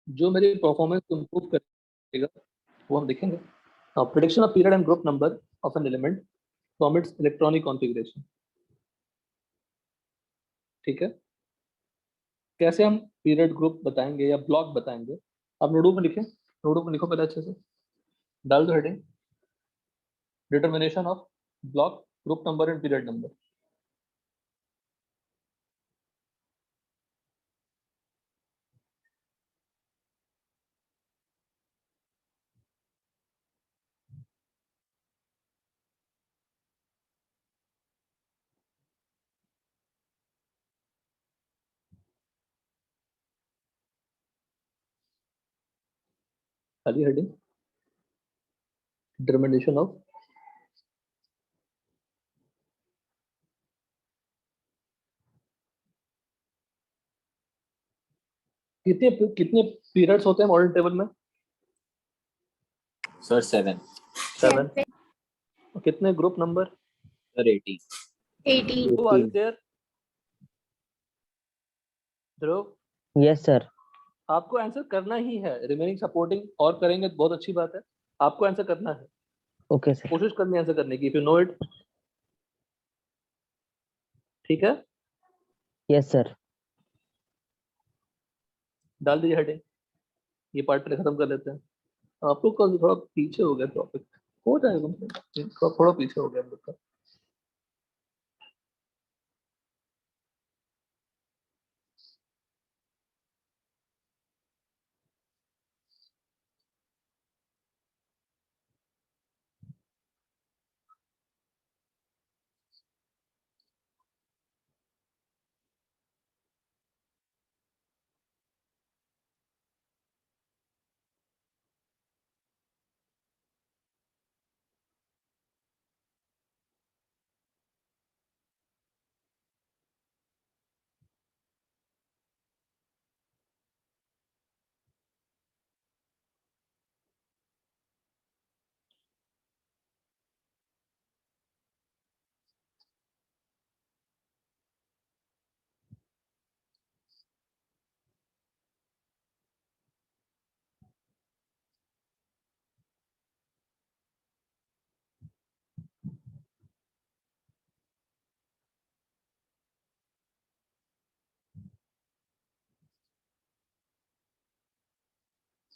जो मेरी परफॉर्मेंस को इम्प्रूव करेगा वो हम देखेंगे। Prediction of period and group number of an element from its electronic configuration. ठीक है, कैसे हम पीरियड ग्रुप बताएंगे या ब्लॉक बताएंगे। आप नोटबुक में लिखें, नोटबुक में लिखो पहले अच्छे से, डाल दो heading determination of block group number and period number. खाली हेडिंग डिटर्मिनेशन ऑफ कितने कितने पीरियड्स होते हैं मॉडल टेबल में? सर 7। 7। कितने group number? Sir 18। Who are you there? Dhruv? Yes sir. आपको आंसर करना ही है, रिमेनिंग सपोर्टिंग और करेंगे तो बहुत अच्छी बात है, आपको आंसर करना है। Okay sir. कोशिश करनी है आंसर करने की, इफ यू नो इट। ठीक है, यस सर। डाल दीजिए हेडिंग, ये पार्ट पहले खत्म कर लेते हैं। आप लोग का थोड़ा पीछे हो गया टॉपिक, हो जाएगा, थोड़ा पीछे हो गया हम लोग का।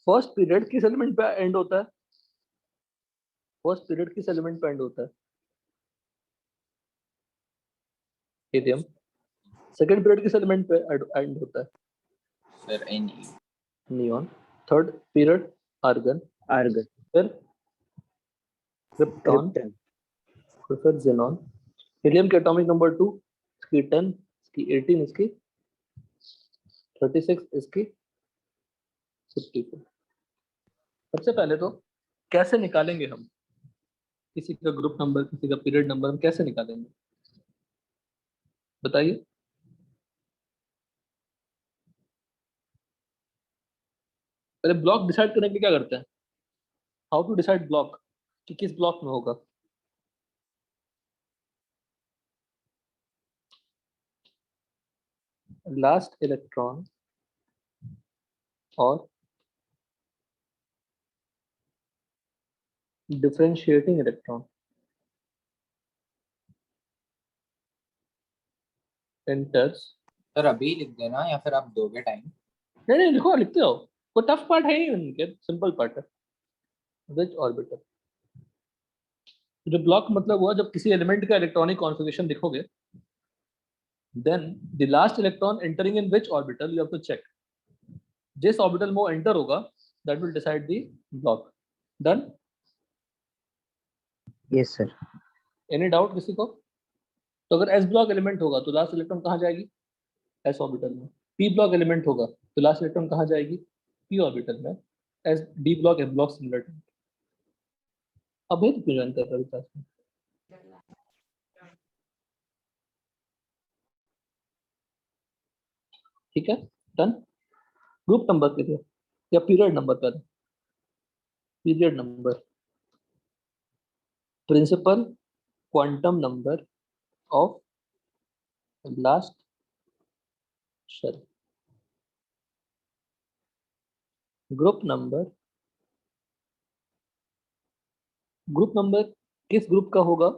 फर्स्ट पीरियड किस एलिमेंट पे एंड होता है? फर्स्ट पीरियड किस एलिमेंट पे एंड होता है? लिथियम। सेकंड पीरियड किस एलिमेंट पे एंड होता है? Sir Ni। Neon. Third period argon. Argon. फिर क्रिप्टॉन, फिर ज़ेनॉन। हीलियम की एटॉमिक नंबर 2, इसकी 10, इसकी 18, इसकी 36, इसकी 54। सबसे पहले तो कैसे निकालेंगे हम किसी का ग्रुप नंबर, किसी का पीरियड नंबर, हम कैसे निकालेंगे बताइए? पहले ब्लॉक डिसाइड करने के लिए क्या करते हैं? हाउ टू डिसाइड ब्लॉक, कि किस ब्लॉक में होगा। लास्ट इलेक्ट्रॉन और डिफरेंशिएटिंग इलेक्ट्रॉन एंटर्स। सर अभी लिख देना या फिर आप दोगे टाइम? नहीं नहीं लिखो, लिखते हो, कोई टफ पार्ट है ही उनके, सिंपल पार्ट है। विच ऑर्बिटल, जो ब्लॉक मतलब हुआ जब किसी एलिमेंट का इलेक्ट्रॉनिक कॉन्फ़िगरेशन लिखोगे, then the last electron entering in which orbital you have to check. जिस ऑर्बिटल में वो एंटर होगा that will decide the block. Done? Yes sir. Any doubt किसी को? तो अगर एस ब्लॉक एलिमेंट होगा तो लास्ट इलेक्ट्रॉन कहाँ जाएगी? एस ऑर्बिटल में। पी ब्लॉक एलिमेंट होगा तो लास्ट इलेक्ट्रॉन कहाँ जाएगी? पी ऑर्बिटल में। S D block, F block similar. अब ये तो क्यों ज्वाइन कर रहा है क्लास में? ठीक है, डन। ग्रुप नंबर के लिए या पीरियड नंबर पर? Period number, principal quantum number of last shell. Group number किस ग्रुप का होगा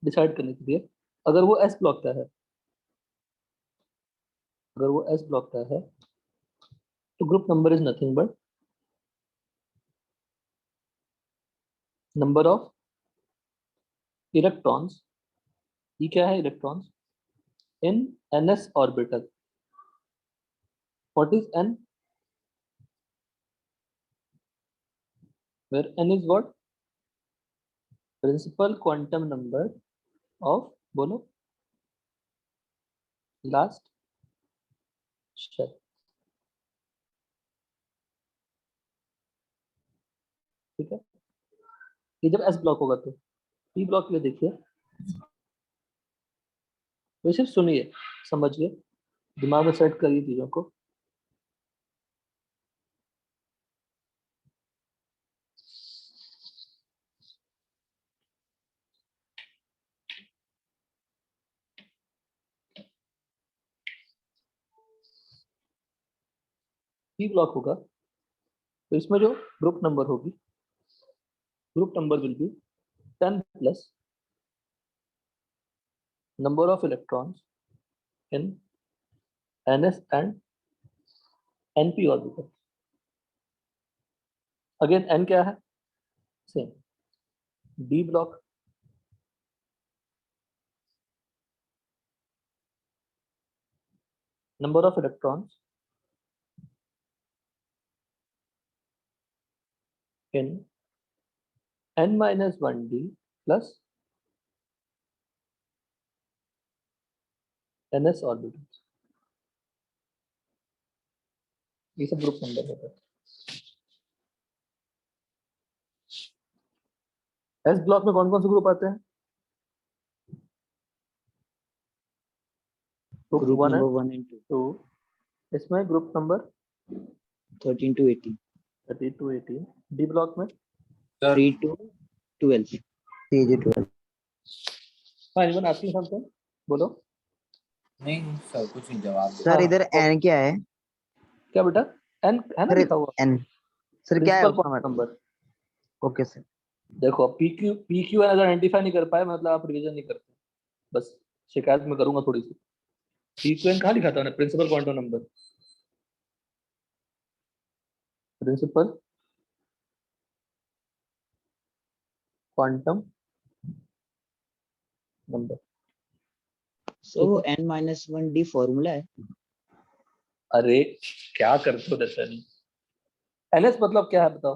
डिसाइड करने के लिए, अगर वो एस ब्लॉक का है, अगर वो एस ब्लॉक का है तो group number is nothing but number of electrons, ये क्या है electrons, in ns orbital. What is n? where n is what? Principal quantum number of, बोलो, लास्ट शेल. ठीक है, ये जब एस ब्लॉक होगा तो पी ब्लॉक के लिए देखिए, तो सिर्फ सुनिए, समझिए, दिमाग में सेट करिए चीजों को. पी ब्लॉक होगा तो इसमें जो ग्रुप नंबर होगी, group number will be 10 plus number of electrons in ns and np orbital. Again n क्या है, same, d block, number of electrons in n minus 1d plus ns orbitals. ये सब group number होता है. S block में कौन कौन से ग्रुप आते हैं? Group one number and 1 and 2. Two. इसमें group number 13 to 18. 30 to 18. D block में सर 3 to 12. 3 to 12. हाँ, इवन आती है, बोलो. नहीं सर कुछ नहीं जवाब दे. सर हाँ, इधर n क्या है? क्या बेटा, एन है ना सर लिखा हुआ, n. सर क्या है प्रिंसिपल उसका क्वांटम मतलब? नंबर. Okay sir. देखो पी क्यू अगर आइडेंटिफाई नहीं कर पाए मतलब आप रिवीजन नहीं करते, बस शिकायत में करूंगा थोड़ी सी. पी क्यू एन कहाँ लिखा था मैंने, principal quantum number, principal quantum number. So n-1d formula है. अरे क्या करते हो दर्शन, एनएस मतलब क्या है बताओ,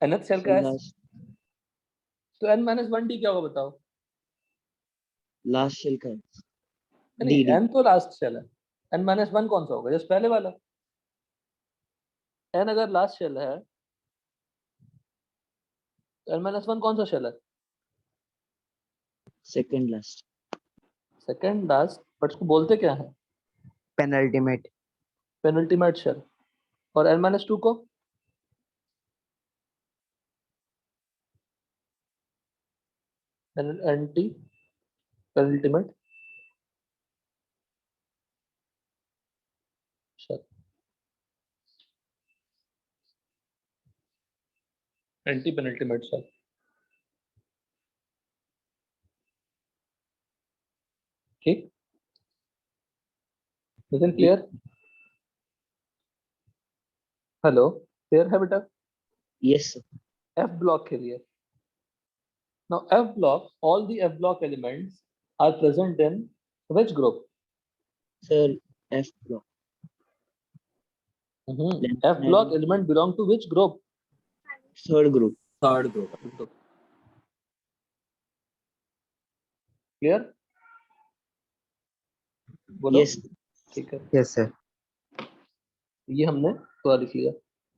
एनएस सेल का एस, लास्ट तो एन माइनस वन डी क्या होगा बताओ. लास्ट शेल का है. नहीं, dd. एन तो लास्ट सेल है, एन माइनस वन कौन सा होगा, जस्ट पहले वाला. एन अगर लास्ट शेल है तो एन माइनस वन कौन सा शेल है, second last. Second last, but उसको बोलते क्या है, पेनल्टीमेट. Penultimate shell. और एन माइनस टू को anti penultimate shell, anti penultimate shell. ठीक, नितिन क्लियर? हेलो, क्लियर है बेटा? Yes sir. एफ ब्लॉक के लिए, now F block, all the F block elements are present in which group? Sir f block. F block element belong to which group? Third group. Third group. Group. Clear? बोलो. Yes. ठीक है, yes sir. ये हमने पूरा लिख लिया.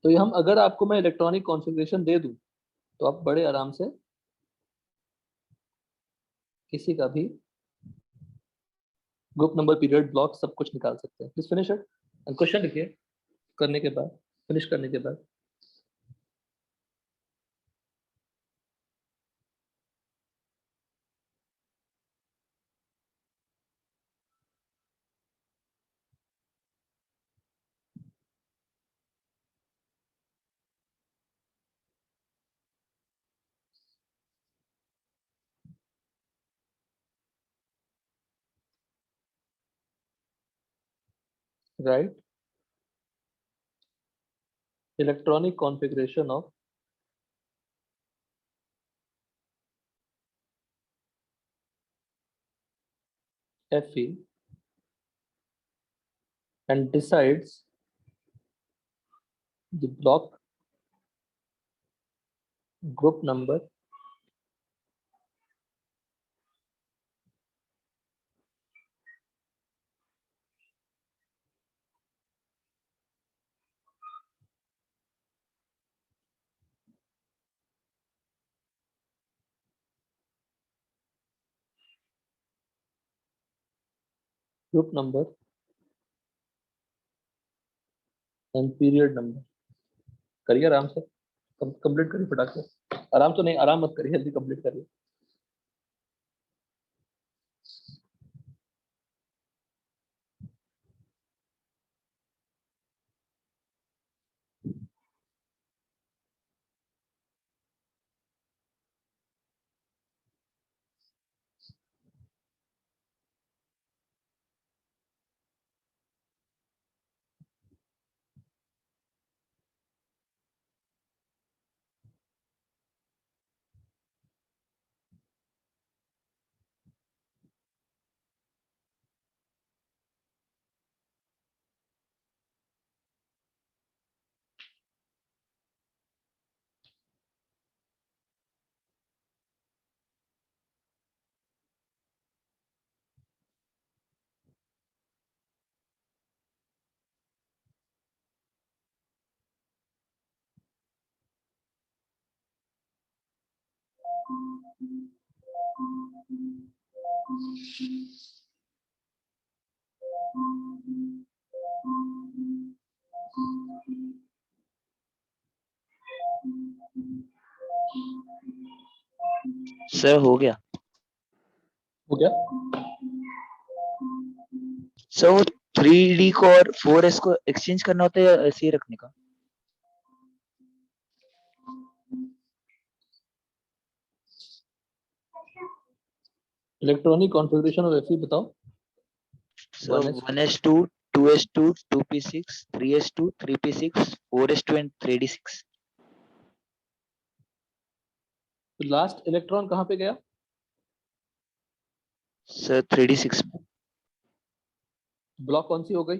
तो ये हम, अगर आपको मैं इलेक्ट्रॉनिक कॉन्फ़िगरेशन दे दूं तो आप बड़े आराम से किसी का भी ग्रुप नंबर, पीरियड, ब्लॉक सब कुछ निकाल सकते हैं. Please finish it and question लिखिए करने के बाद, फिनिश करने के बाद. Right. Electronic configuration of Fe and decides the block group number and period number. करिए आराम से, कंप्लीट करिए फटाक से। आराम तो नहीं, आराम मत करिए, जल्दी कंप्लीट करिए। सर हो गया। हो गया? सर वो 3D को और 4S को एक्सचेंज करना होता है या ऐसे ही रखने का? इलेक्ट्रॉनिक कॉन्फ़िगरेशन ऑफ Fe बताओ। Sir 1s 1S2, 2S2, 2P6, 3S2, 3P6, 4S2 and 3D6। तो लास्ट इलेक्ट्रॉन कहाँ पे गया? सर 3D6 में। ब्लॉक कौन सी हो गई?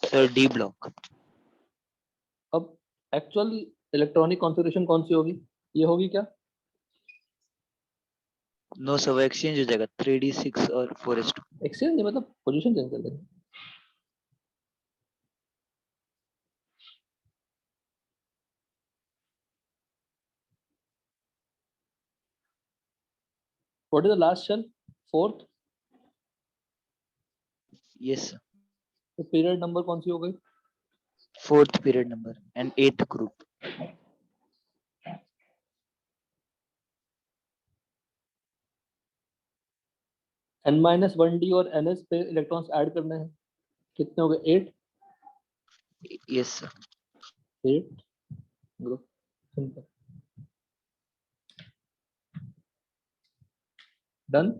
Sir D block. अब एक्चुअल इलेक्ट्रॉनिक कॉन्फ़िगरेशन कौन सी होगी? ये होगी क्या? नो सर वो एक्सचेंज हो जाएगा 3D6 और 4S2। एक्सचेंज नहीं, मतलब पोजीशन चेंज कर देंगे। What is the last shell? Fourth. Yes sir. तो पीरियड नंबर कौन सी हो गई? 4th period number and 8th group. n-1d और ns पे इलेक्ट्रॉन्स ऐड करने हैं। कितने हो गए? 8। Yes sir. 8 group. Simple. Done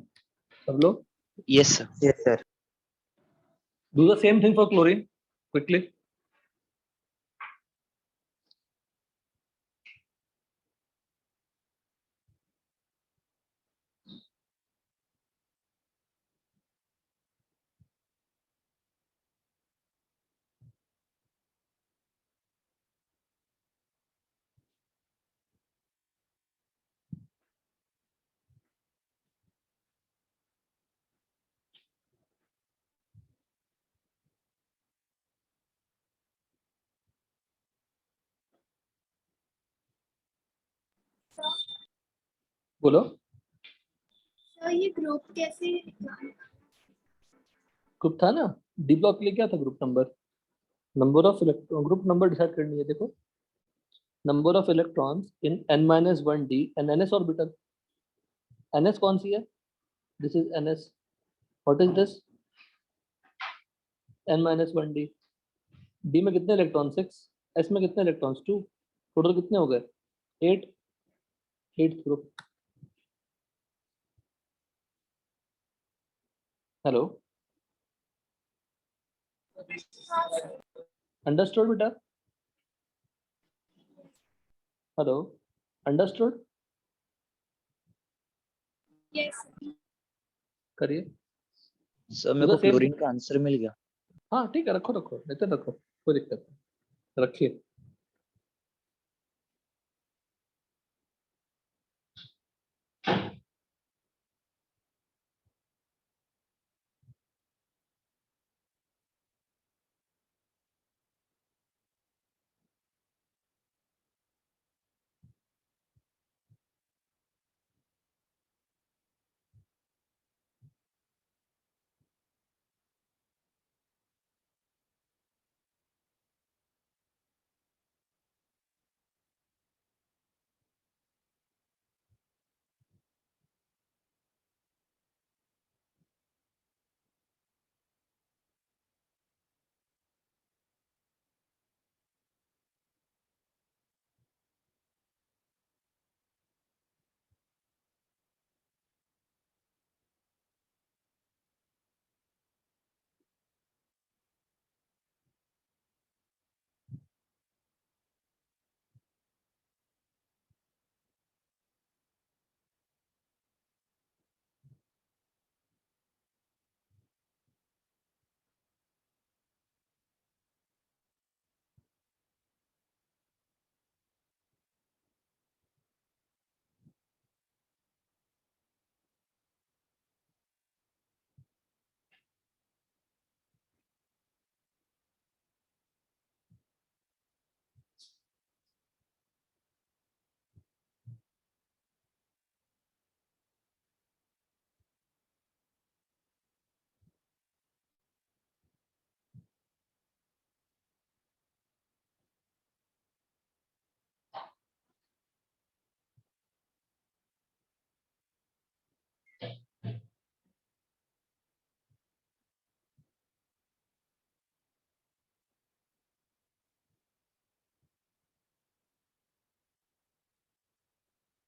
सब लोग? Yes sir. Yes, sir. Do the same thing for chlorine quickly. बोलो। सर ये ग्रुप कैसे निकालना? ग्रुप था ना, डी ब्लॉक के लिए क्या था group number? Number of electron, group number decide करनी है। देखो, number of electrons in n-1d and ns orbital. ns कौन सी है? This is ns। What is this? n-1d। d में कितने इलेक्ट्रॉन? 6। s में कितने इलेक्ट्रॉन्स? 2। टोटल कितने हो गए? 8। 8th group. हेलो। अंडरस्टूड बेटा? Hello, understood? यस सर करिए। मेरे को तो सेम, क्लोरीन का आंसर मिल गया। हाँ ठीक है, रखो रखो, इतना रखो, कोई दिक्कत नहीं, रखिए।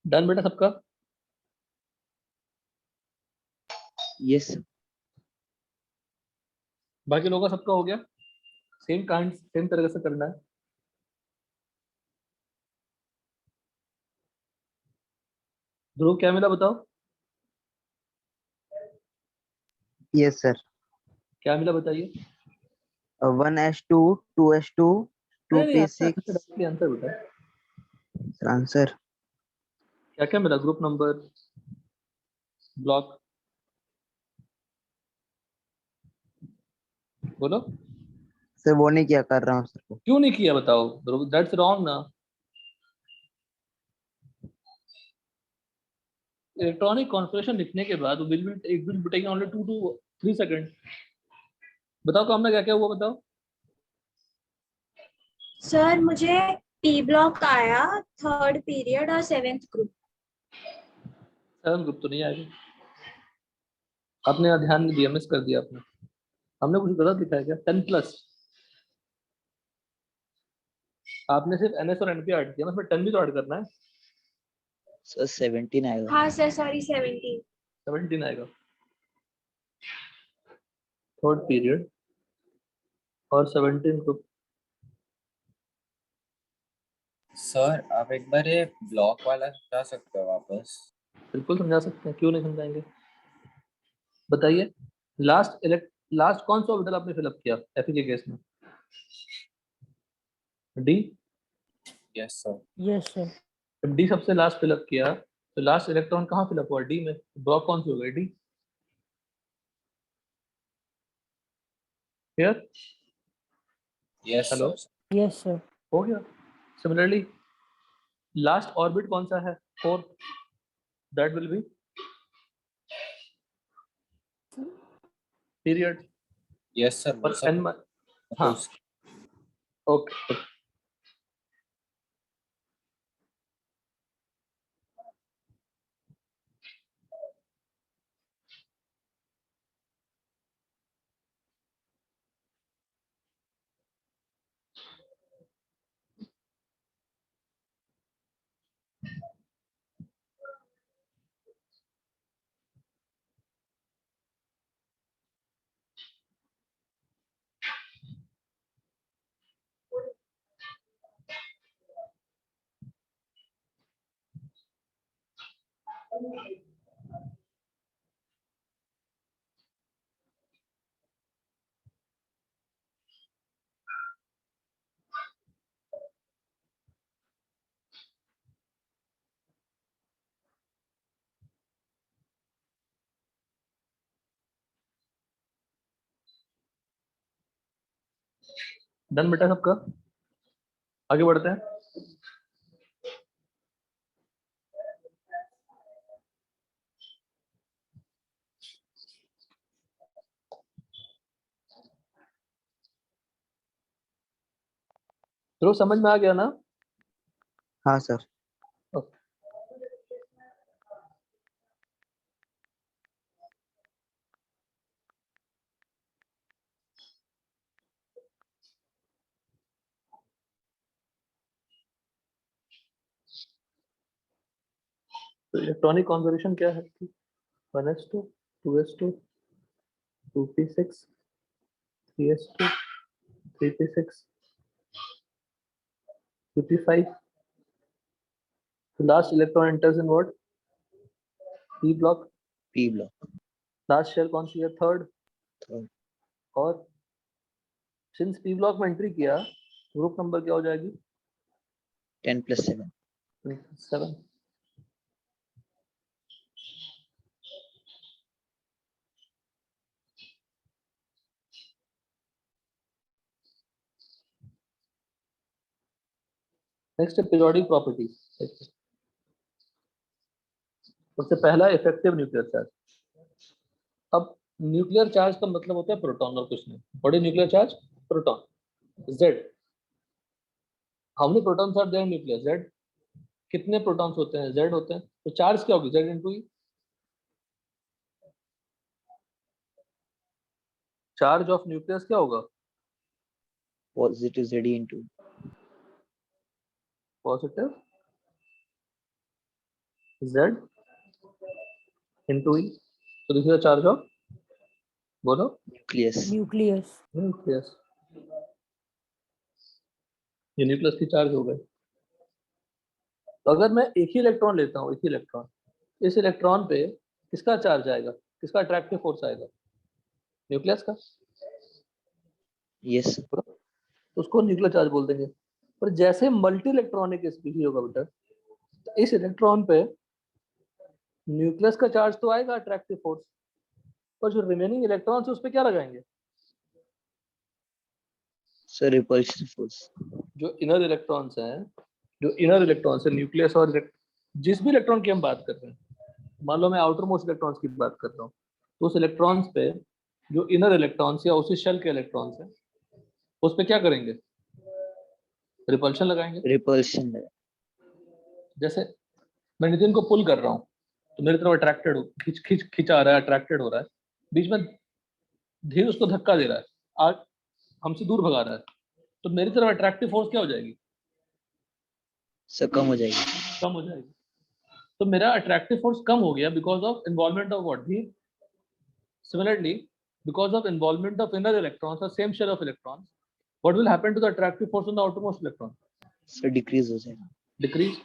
डन बेटा सबका? यस बाकी लोगों का सबका हो गया? सेम काइंड, सेम तरीके से करना है। ध्रुव क्या मिला बताओ? Yes sir. क्या मिला बताइए? 1s2 2s2 नहीं नहीं, आंसर 2p6 डायरेक्टली आंसर बेटा। आंसर। क्या क्या मिला? ग्रुप नंबर, ब्लॉक, बोलो। सर वो नहीं किया, कर रहा हूँ सर को। क्यों नहीं किया बताओ ध्रुव? दैट्स रॉन्ग ना। इलेक्ट्रॉनिक कॉन्फ़िगरेशन लिखने के बाद it will be taking only 2 to 3 second. बताओ काम में क्या क्या हुआ बताओ? सर मुझे पी ब्लॉक आया, थर्ड पीरियड और सेवेंथ ग्रुप। सेवन ग्रुप तो नहीं आएगा, आपने यहाँ ध्यान नहीं दिया, मिस कर दिया आपने। हमने कुछ गलत लिखा है क्या? 10+, आपने सिर्फ एनएस और एनपी ऐड किया, उसमें 10 भी तो ऐड करना है। सर 17 आएगा। हाँ सर सॉरी 17। 17 आएगा, थर्ड पीरियड और 17 ग्रुप। सर आप एक बार ये ब्लॉक वाला समझा सकते हो वापस? बिल्कुल समझा सकते हैं, क्यों नहीं समझाएंगे। बताइए, लास्ट कौन सा ऑर्बिटल आपने फिलअप किया एफई के केस में? D. Yes sir. Yes sir. जब डी सबसे लास्ट फिलअप किया तो लास्ट इलेक्ट्रॉन कहाँ फिलअप हुआ? डी में। ब्लॉक कौन सी हो गई? D. Clear? Yes hello, sir. Yes sir. हो गया। सिमिलरली लास्ट ऑर्बिट कौन सा है? Fourth, that will be period. Yes sir वो और सब। एन, हाँ ओके। डन बेटा सबका, आगे बढ़ते हैं। तो समझ में आ गया ना? हाँ सर। तो इलेक्ट्रॉनिक कॉन्फिगरेशन क्या है? 1s2 2s2 2p6 3s2 3p6 3p5. The last electron enters in what? p block. P block. Last shell कौन सी है? थर्ड। Third. और सिंस p ब्लॉक में एंट्री किया, ग्रुप नंबर क्या हो जाएगी? 10 plus 7. 7. नेक्स्ट है पीरियोडिक प्रॉपर्टी। सबसे पहला इफेक्टिव न्यूक्लियर चार्ज। अब न्यूक्लियर चार्ज का मतलब होता है प्रोटॉन और कुछ नहीं। What is nuclear charge? Proton. Z, how many protons are there in nucleus? Z, कितने प्रोटॉन्स होते हैं? Z होते हैं। तो चार्ज क्या होगी? Z into E। Charge of nucleus क्या होगा? Positive Z into positive Z into E। तो this is the charge of, बोलो, nucleus. न्यूक्लियस। ये न्यूक्लियस की चार्ज हो गए। तो अगर मैं एक ही इलेक्ट्रॉन लेता हूँ, एक ही इलेक्ट्रॉन, इस इलेक्ट्रॉन पे किसका चार्ज आएगा? किसका अट्रैक्टिव फोर्स आएगा? न्यूक्लियस का। Yes. तो उसको न्यूक्लियर चार्ज बोल देंगे। पर जैसे मल्टी इलेक्ट्रॉनिक स्पीशीज होगा बेटा, तो इस इलेक्ट्रॉन पे न्यूक्लियस का चार्ज तो आएगा, अट्रैक्टिव फोर्स, पर जो रिमेनिंग इलेक्ट्रॉन्स है उस पे क्या लगाएंगे? So repulsion force. जो इनर इलेक्ट्रॉन्स हैं, जो इनर इलेक्ट्रॉन्स है न्यूक्लियस और जिस भी इलेक्ट्रॉन की हम बात कर रहे हैं, मान लो मैं आउटर मोस्ट इलेक्ट्रॉन्स की बात कर रहा हूँ, तो उस इलेक्ट्रॉन्स पे जो इनर इलेक्ट्रॉन्स या उसी शेल के इलेक्ट्रॉन्स हैं उस पे क्या करेंगे? रिपल्शन लगाएंगे। Repulsion. जैसे मैं नितिन को पुल कर रहा हूँ तो मेरी तरफ अट्रैक्टेड हो, खिंचा आ रहा है, अट्रैक्टेड हो रहा है, बीच में धीरे उसको धक्का दे रहा है, आज हमसे दूर भगा रहा है, तो मेरी तरफ अट्रैक्टिव फोर्स क्या हो जाएगी? So कम हो जाएगी. कम हो जाएगी। तो मेरा अट्रैक्टिव फोर्स कम हो गया because of involvement of what? भी similarly because of involvement of inner electrons और same shell of electrons, what will happen to the attractive force on the outermost electron? So decrease हो जाएगा. Decrease.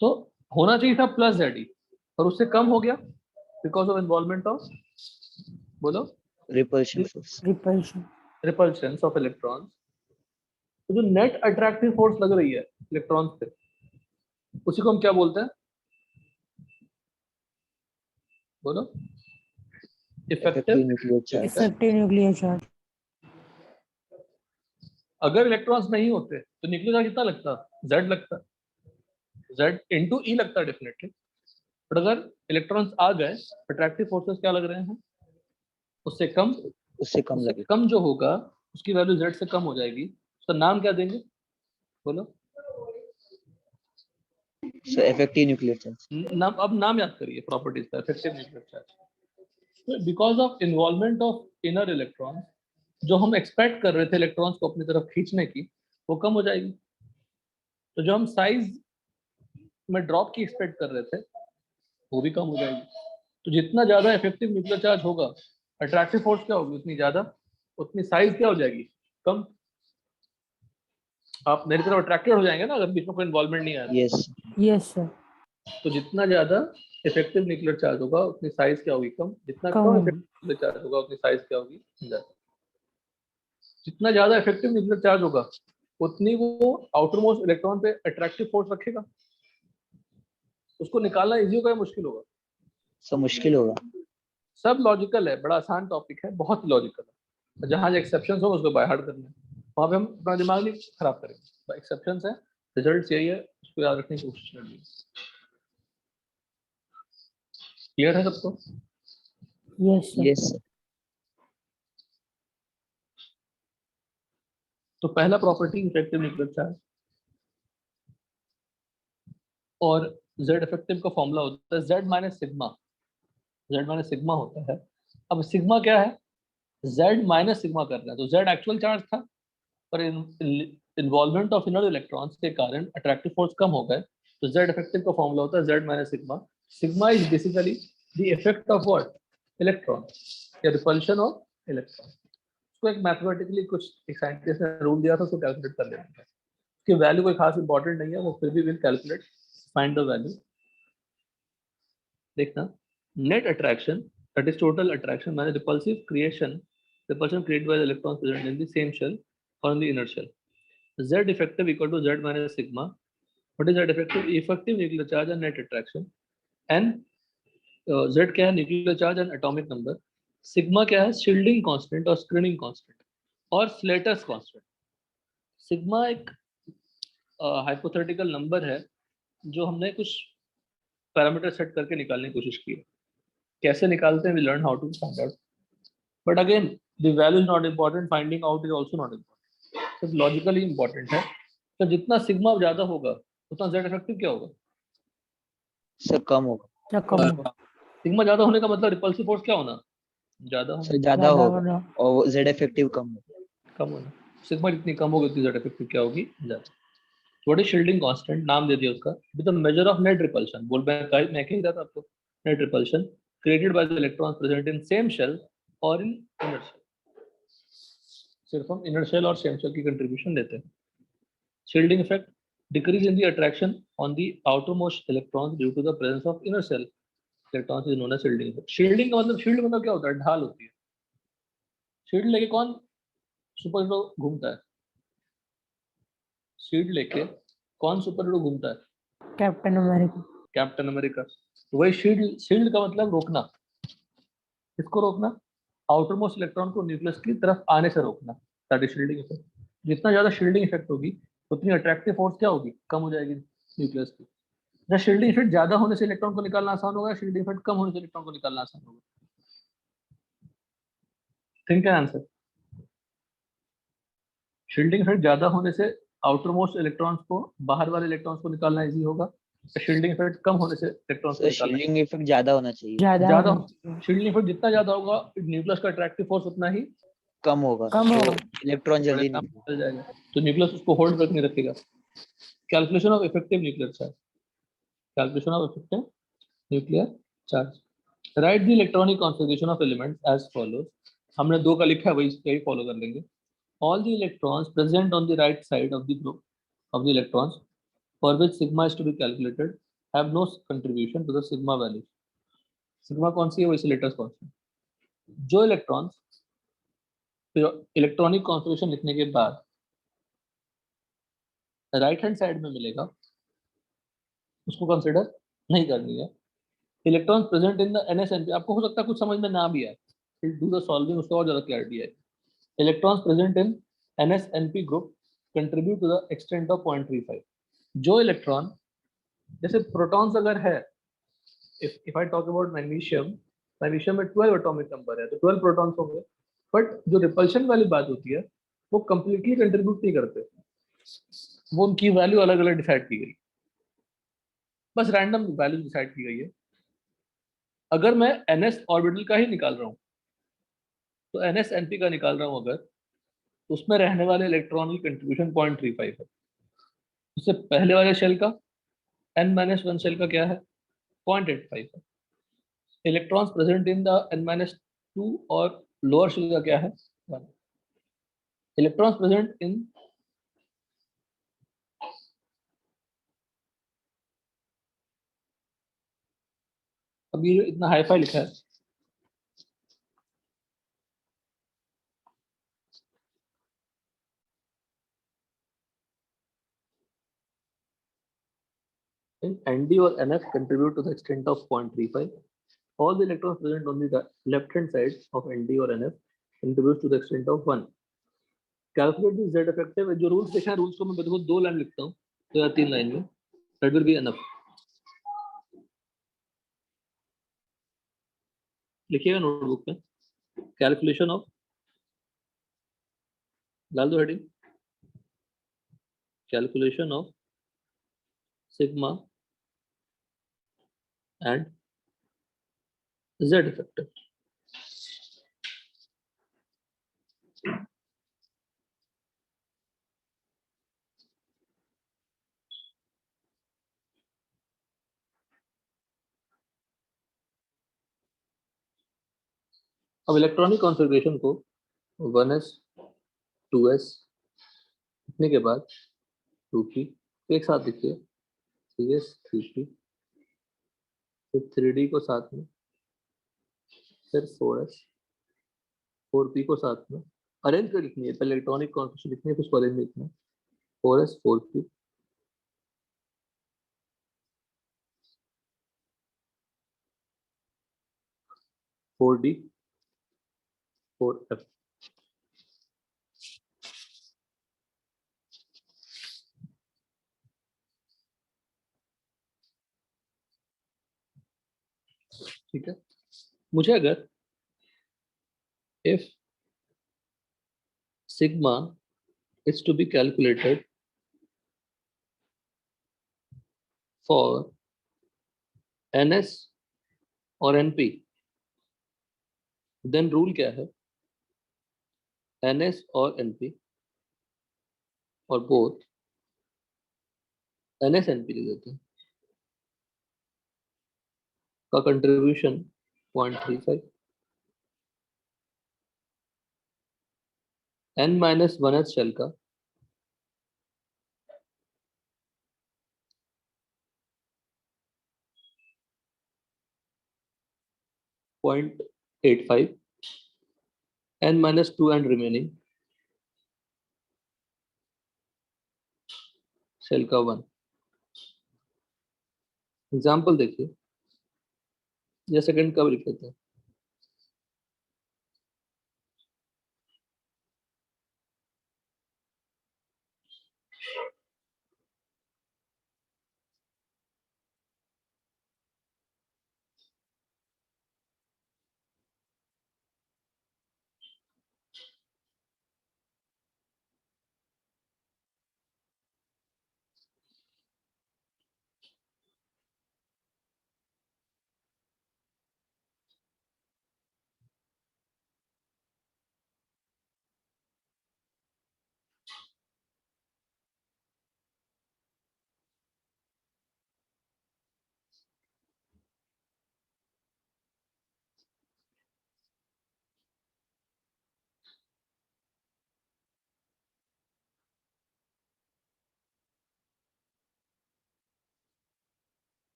तो होना चाहिए था प्लस ZE, और उससे कम हो गया बिकॉज ऑफ इन्वॉल्वमेंट ऑफ, बोलो, Repulsion force. Repulsion of electrons. तो जो नेट अट्रैक्टिव फोर्स लग रही है इलेक्ट्रॉन्स पे, उसी को हम क्या बोलते हैं? बोलो, Effective nuclear charge. अगर इलेक्ट्रॉन्स नहीं होते तो न्यूक्लियर चार्ज कितना लगता? Z लगता, Z into E लगता डेफिनेटली। बट अगर इलेक्ट्रॉन्स आ गए, अट्रैक्टिव फोर्सेस क्या लग रहे हैं? उससे कम। उससे कम उससे लगेगा. कम जो होगा उसकी वैल्यू Z से कम हो जाएगी। उसका नाम क्या देंगे? बोलो, So effective nuclear charge. नाम, अब नाम याद करिए प्रॉपर्टीज का। Effective nuclear charge because of involvement of inner electron, जो हम एक्सपेक्ट कर रहे थे इलेक्ट्रॉन्स को अपनी तरफ खींचने की, वो कम हो जाएगी। तो जो हम साइज में ड्रॉप की एक्सपेक्ट कर रहे थे वो भी कम हो जाएगी। तो जितना ज्यादा इफेक्टिव न्यूक्लियर चार्ज होगा, अट्रैक्टिव फोर्स क्या होगी? उतनी ज्यादा, उतनी साइज क्या हो जाएगी? कम। आप मेरी तरफ अट्रैक्टेड हो जाएंगे ना अगर बीच में कोई इन्वॉल्वमेंट नहीं आ रहा। Yes. Yes, sir. तो जितना ज्यादा इफेक्टिव न्यूक्लियर चार्ज होगा उतनी साइज क्या होगी कम, जितना कम कम होगी। इफेक्टिव न्यूक्लियर चार्ज होगा उतनी साइज क्या होगी ज्यादा। जितना ज्यादा इफेक्टिव न्यूक्लियर चार्ज होगा उतनी वो आउटर मोस्ट इलेक्ट्रॉन पे अट्रैक्टिव फोर्स रखेगा। उसको निकालना इजी होगा या मुश्किल होगा? सर मुश्किल होगा। सब लॉजिकल है, बड़ा आसान टॉपिक है, बहुत ही लॉजिकल है। जहाँ एक्सेप्शन हो उसको बाय हार्ट करना है, वहाँ पे हम अपना दिमाग नहीं खराब करेंगे। एक्सेप्शन है, रिजल्ट यही है, उसको याद रखने की कोशिश करिए। क्लियर है सबको? Yes sir. Yes sir. तो पहला प्रॉपर्टी इफेक्टिव न्यूक्लियर चार्ज, और जेड इफेक्टिव का फॉर्मूला होता है Z minus sigma. Z minus sigma होता है। अब सिग्मा क्या है? जेड माइनस सिग्मा करना है, तो जेड एक्चुअल चार्ज था, पर इन्वॉल्वमेंट ऑफ इनर इलेक्ट्रॉन्स के कारण अट्रैक्टिव फोर्स कम हो गए, तो जेड इफेक्टिव का फॉर्मूला होता है Z minus sigma. Sigma is basically the effect of what? Electron, या रिपल्शन ऑफ इलेक्ट्रॉन। उसको एक मैथमेटिकली कुछ एक साइंटिस्ट ने रूल दिया था, उसको कैलकुलेट कर लेना है। उसकी वैल्यू कोई खास इंपॉर्टेंट नहीं है, वो फिर भी will calculate, find the value. देखना, net attraction that is total attraction minus repulsive creation, repulsion created by the electrons present in the same shell or in the inner shell. Z effective equal to Z minus sigma. What is Z effective? Effective nuclear charge and net attraction. And Z क्या है? Nuclear charge and atomic number. Sigma क्या है? Shielding constant और screening constant और Slater's constant. Sigma एक hypothetical number है जो हमने कुछ पैरामीटर सेट करके निकालने की कोशिश की है। कैसे निकालते हैं? We learn how to find out. But again, the value is not important. Finding out is also not important. So logically important है। तो जितना सिग्मा ज्यादा होगा उतना जेड इफेक्टिव क्या होगा? सर कम होगा। क्या कम होगा? सिग्मा ज्यादा होने का मतलब रिपल्सिव फोर्स क्या होना? ज्यादा होना, सर ज्यादा ज्यादा होगा होगा। और जेड इफेक्टिव कम होगा। कम होना। सिग्मा जितनी कम होगी उतनी जेड इफेक्टिव क्या होगी? ज्यादा। What is shielding constant? नाम दे दिया उसका, with the measure of net repulsion. बोल मैं कह ही रहा था आपको, net repulsion created by the electrons present in same shell और इन इनर शेल। सिर्फ हम इनर शेल और सेम शेल की कंट्रीब्यूशन लेते हैं। Shielding effect, decrease in the attraction on the outermost electrons due to the presence of inner shell electrons is known as shielding effect. Shielding का मतलब, shield मतलब क्या होता है? ढाल होती है। शील्ड लेके कौन सुपर हीरो घूमता है? शील्ड लेके कौन सुपर हीरो घूमता है? Captain America. Captain America. तो वही शील्ड, शील्ड का मतलब रोकना। किसको रोकना? आउटर मोस्ट इलेक्ट्रॉन को न्यूक्लियस की तरफ आने से रोकना, दैट इज शील्डिंग इफेक्ट। जितना ज्यादा शील्डिंग इफेक्ट होगी उतनी अट्रैक्टिव फोर्स क्या होगी? कम हो जाएगी न्यूक्लियस की। जब शील्डिंग इफेक्ट ज्यादा होने से इलेक्ट्रॉन को निकालना आसान होगा, शील्डिंग इफेक्ट कम होने से इलेक्ट्रॉन को निकालना आसान होगा? Think an answer. Shielding effect ज्यादा होने से आउटर मोस्ट इलेक्ट्रॉन्स को, बाहर वाले इलेक्ट्रॉन्स को निकालना इजी होगा, शील्डिंग इफेक्ट कम होने से इलेक्ट्रॉन्स को सर निकालना शील्डिंग इफेक्ट ज्यादा होना चाहिए। ज्यादा। शील्डिंग इफेक्ट जितना ज्यादा होगा न्यूक्लियस का अट्रैक्टिव फोर्स उतना ही कम होगा, कम तो होगा। इलेक्ट्रॉन जल्दी बड़े निकलेगा। निकल जाएगा, तो न्यूक्लियस उसको होल्ड करके नहीं रखेगा। Calculation of effective nuclear charge. Calculation of effective nuclear charge. Write the electronic configuration of elements as follows. हमने दो का लिखा है, वही यही फॉलो कर लेंगे। All the electrons present on the right side of the group of the electrons for which sigma is to be calculated have no contribution to the sigma value. Sigma कौन सी है? वो Slater's constant। जो electrons electronic configuration लिखने के बाद right hand side में मिलेगा उसको कंसिडर नहीं करनी है। Electrons present in the NSNP, आपको हो सकता है कुछ समझ में ना भी आए, फिर डू द सॉल्विंग, उसको और ज्यादा क्लैरिटी है। Electrons present in NSNP group contribute to the extent of 0.35। जो इलेक्ट्रॉन, जैसे प्रोटॉन्स अगर है, if I talk about magnesium, magnesium में 12 एटॉमिक नंबर है तो 12 प्रोटॉन्स होंगे, बट जो रिपल्शन वाली बात होती है वो कंप्लीटली कंट्रीब्यूट नहीं करते, वो उनकी वैल्यू अलग अलग डिसाइड की गई, बस रैंडम वैल्यू डिसाइड की गई है। अगर मैं NS ऑर्बिटल का ही निकाल रहा हूँ तो NSNP का निकाल रहा हूँ अगर, तो उसमें रहने वाले इलेक्ट्रॉन की कंट्रीब्यूशन 0.35 है। उससे पहले वाले शेल का N-1 शेल का क्या है? 0.85 है। Electrons present in the N-2 और लोअर शेल का क्या है? 1। इलेक्ट्रॉन्स प्रेजेंट इन अब ये इतना हाई फाई लिखा है, ND or NF contribute to the extent of 0.35. All the electrons present on the left hand side of ND or NF contribute to the extent of 1. Calculate the Z effective. जो rules देखा है, rules को मैं देखो 2 line लिखता हूँ तो या 3 लाइन में, that will be enough. लिखिएगा नोटबुक में, कैलकुलेशन ऑफ, डाल दो heading, calculation of sigma and Z effective. अब इलेक्ट्रॉनिक कॉन्फ़िगरेशन को 1s 2s लिखने के बाद 2p एक साथ लिखिए, 3s 3p, फिर 3d को साथ में, फिर 4s 4p को साथ में अरेंज कर लिखनी है। पहले इलेक्ट्रॉनिक कॉन्फ़िगरेशन लिखनी है, फिर उसको अरेंज लिखना है। 4s 4p 4d 4f। ठीक है, मुझे अगर if sigma is to be calculated for ns और np, then रूल क्या है, ns और np और बोथ ns np ले देते हैं का contribution 0.35, n minus 1s shell का 0.85, n minus 2 and remaining shell का 1। एग्जाम्पल देखिए, या सेकंड का भी लिख लेते हैं।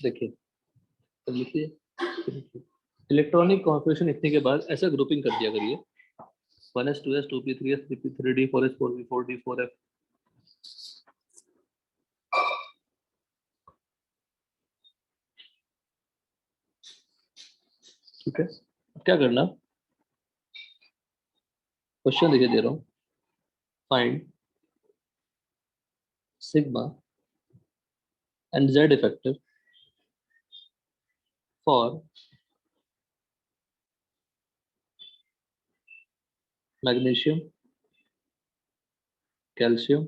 देखिए, तो लिखिए, इलेक्ट्रॉनिक कॉन्फ़िगरेशन लिखने के बाद ऐसा ग्रुपिंग कर दिया करिए, 1s 2s 2p 3s 3p 3d 4s 4p 4d 4f। ठीक है, अब क्या करना, क्वेश्चन देखिए दे रहा हूँ, find sigma and z effective for magnesium, calcium,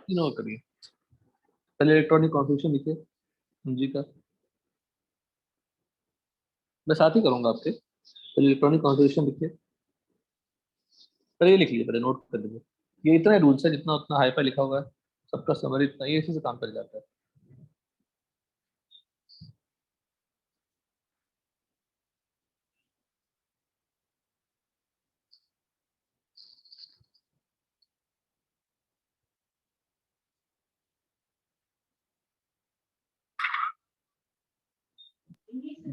तीनों का करिए। पहले इलेक्ट्रॉनिक कॉन्फ़िगरेशन लिखिए Mg का, मैं साथ ही करूंगा आपके। पहले इलेक्ट्रॉनिक कॉन्फ़िगरेशन लिखिए, पहले ये लिख लीजिए, पहले नोट कर लीजिए। ये इतने रूल्स है, जितना उतना हाई पे लिखा हुआ है, सबका समरी इतना, ये इसी से काम कर जाता है।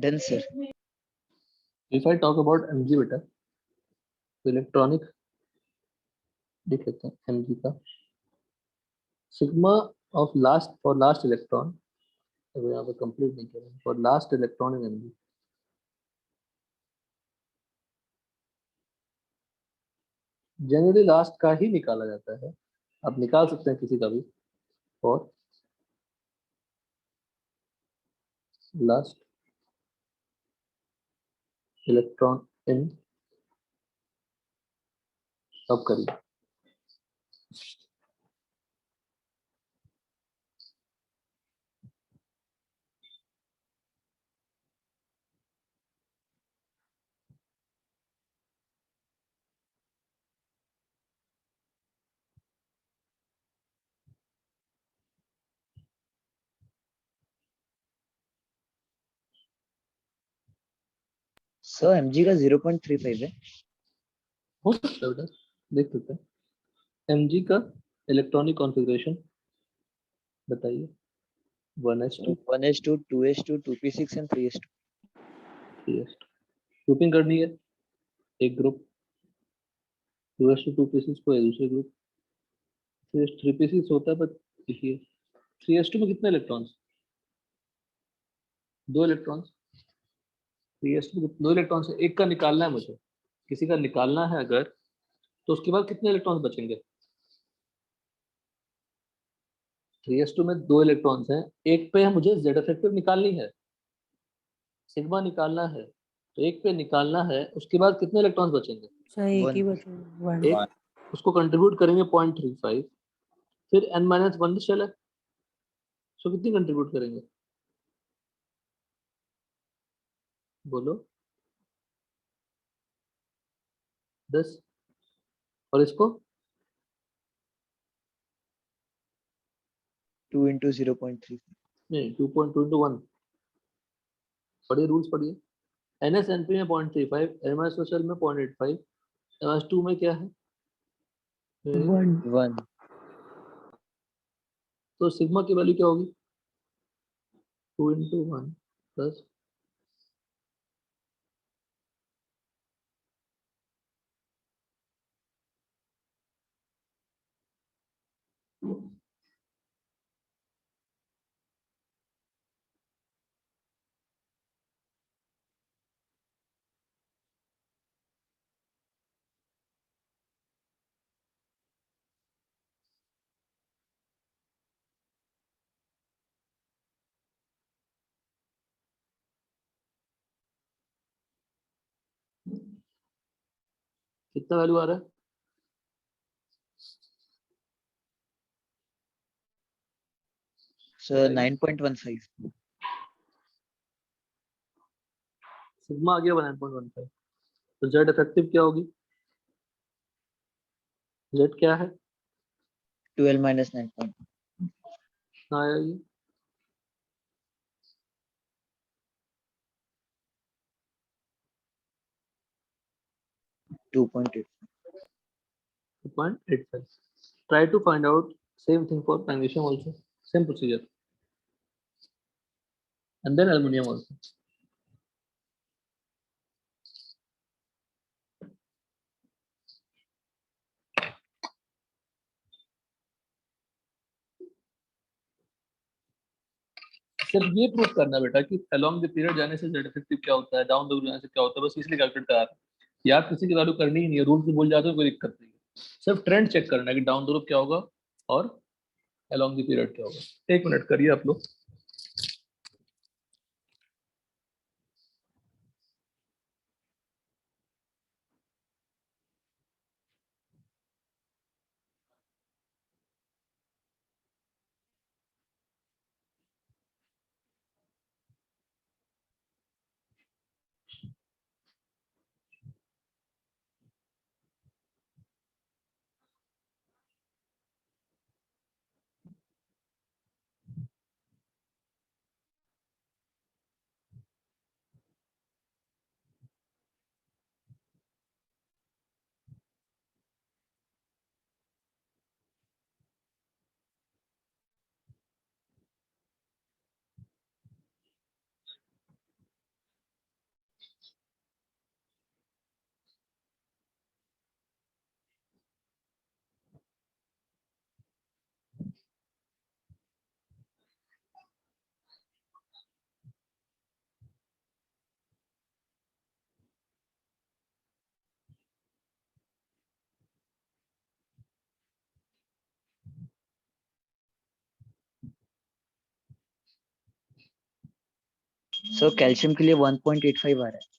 Done, sir. If I talk about Mg बेटा, तो इलेक्ट्रॉनिक लिख लेते हैं Mg का sigma of last for last electron, अब यहाँ पे कंप्लीट नहीं करें, for last electron in Mg generally last का ही निकाला जाता है, आप निकाल सकते हैं किसी का भी, और लास्ट इलेक्ट्रॉन इन, अब करिए। Sir, Mg का 0.35 है। हो सकता है बेटा, देख सकते हैं। Mg का इलेक्ट्रॉनिक कॉन्फ़िगरेशन बताइए। 1s2 1s2, 2s2, 2p6 and 3s2. 3s2 grouping करनी है, एक ग्रुप 2s2 2p6 को एक दूसरे ग्रुप, 3p6 होता है, पर देखिए 3s2 में कितने इलेक्ट्रॉन्स, 2 इलेक्ट्रॉन्स, 3s2 में 2 इलेक्ट्रॉन्स है, एक का निकालना है मुझे, किसी का निकालना है अगर, तो उसके बाद कितने इलेक्ट्रॉन्स बचेंगे। 3s2 में 2 इलेक्ट्रॉन्स हैं, एक पे मुझे z इफेक्टिव निकालनी है, सिग्मा निकालना है, तो एक पे निकालना है, उसके बाद कितने इलेक्ट्रॉन्स बचेंगे, सर एक ही One. बचा वन। एक, उसको कंट्रीब्यूट करेंगे 0.35, फिर n-1 शेल है, सो कितनी कंट्रीब्यूट करेंगे, बोलो 10, और इसको 2 into 0.3. नहीं 2.2 into 1, पढ़िए रूल्स पढ़िए। NSNP में 0.35, NMR सोशल में 0.85, NMR2 में क्या है, वन। 1. तो सिग्मा की वैल्यू क्या होगी, 2 into 1 प्लस कितना वैल्यू आ रहा है, Sir, 9.15. सिग्मा आ गया 9.15, तो जेड इफेक्टिव क्या होगी, जेड क्या है, 12 minus 9. कितना आया ये, 2.8. 2.85. Try to find out same thing for magnesium also, same procedure, and then aluminum also. सिर्फ ये प्रूव करना बेटा कि अलोंग द पीरियड जाने से जेड इफेक्टिव क्या होता है, डाउन द रूट जाने से क्या होता है, बस इसलिए कैलकुलेट करा रहा है। याद किसी की वैल्यू करनी ही नहीं है, रूल से भूल जाते हो कोई दिक्कत नहीं है, सिर्फ ट्रेंड चेक करना है कि डाउन द रूट क्या होगा और अलोंग द पीरियड क्या होगा। 1 मिनट करिए आप लोग। सो कैल्शियम के लिए 1.85 आ रहा है।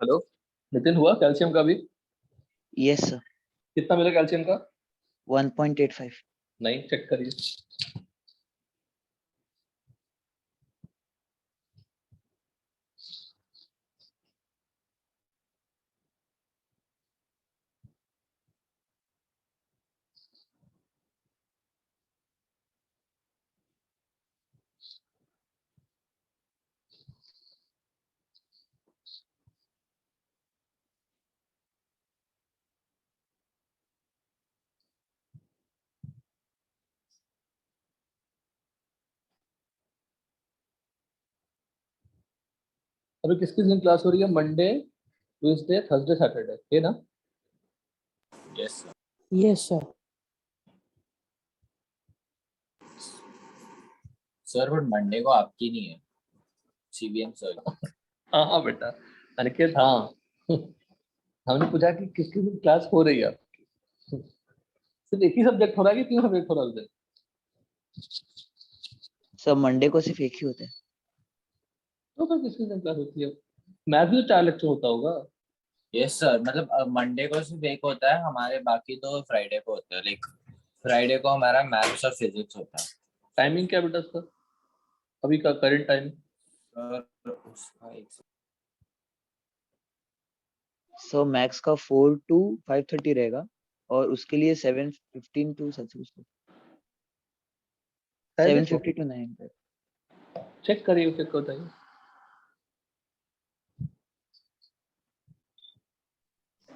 हेलो नितिन, हुआ कैल्शियम का भी? यस सर, कितना मिला कैल्शियम का? 1.85। नहीं, चेक करिए। अभी किस किस दिन क्लास हो रही है? मंडे, ट्यूसडे, थर्सडे, सैटरडे, है ना? Yes sir. Yes, sir. Sir but Monday को आपकी नहीं है, सीबीएम सर की। हाँ हाँ बेटा, अनिकेत हाँ। हमने पूछा कि किस किस दिन क्लास हो रही है आपकी। सिर्फ एक ही सब्जेक्ट हो रहा है कि 3 सब्जेक्ट हो रहा है उस दिन? सर मंडे को सिर्फ एक ही होता है। तो फिर किस किस दिन क्लास होती है? मैथ भी तो 4 लेक्चर होता होगा। यस सर, मतलब मंडे को सिर्फ एक होता है हमारे, बाकी तो फ्राइडे को होता है। लाइक फ्राइडे को हमारा मैथ्स और फिजिक्स होता है। टाइमिंग क्या बेटा उसका, अभी का करंट टाइम? सर उसका एक सो मैक्स का 4 to 5:30 रहेगा और उसके लिए 7:15 to सच कुछ है देखो, 7:50 to 9 तक। चेक करिए, चेक को बताइए।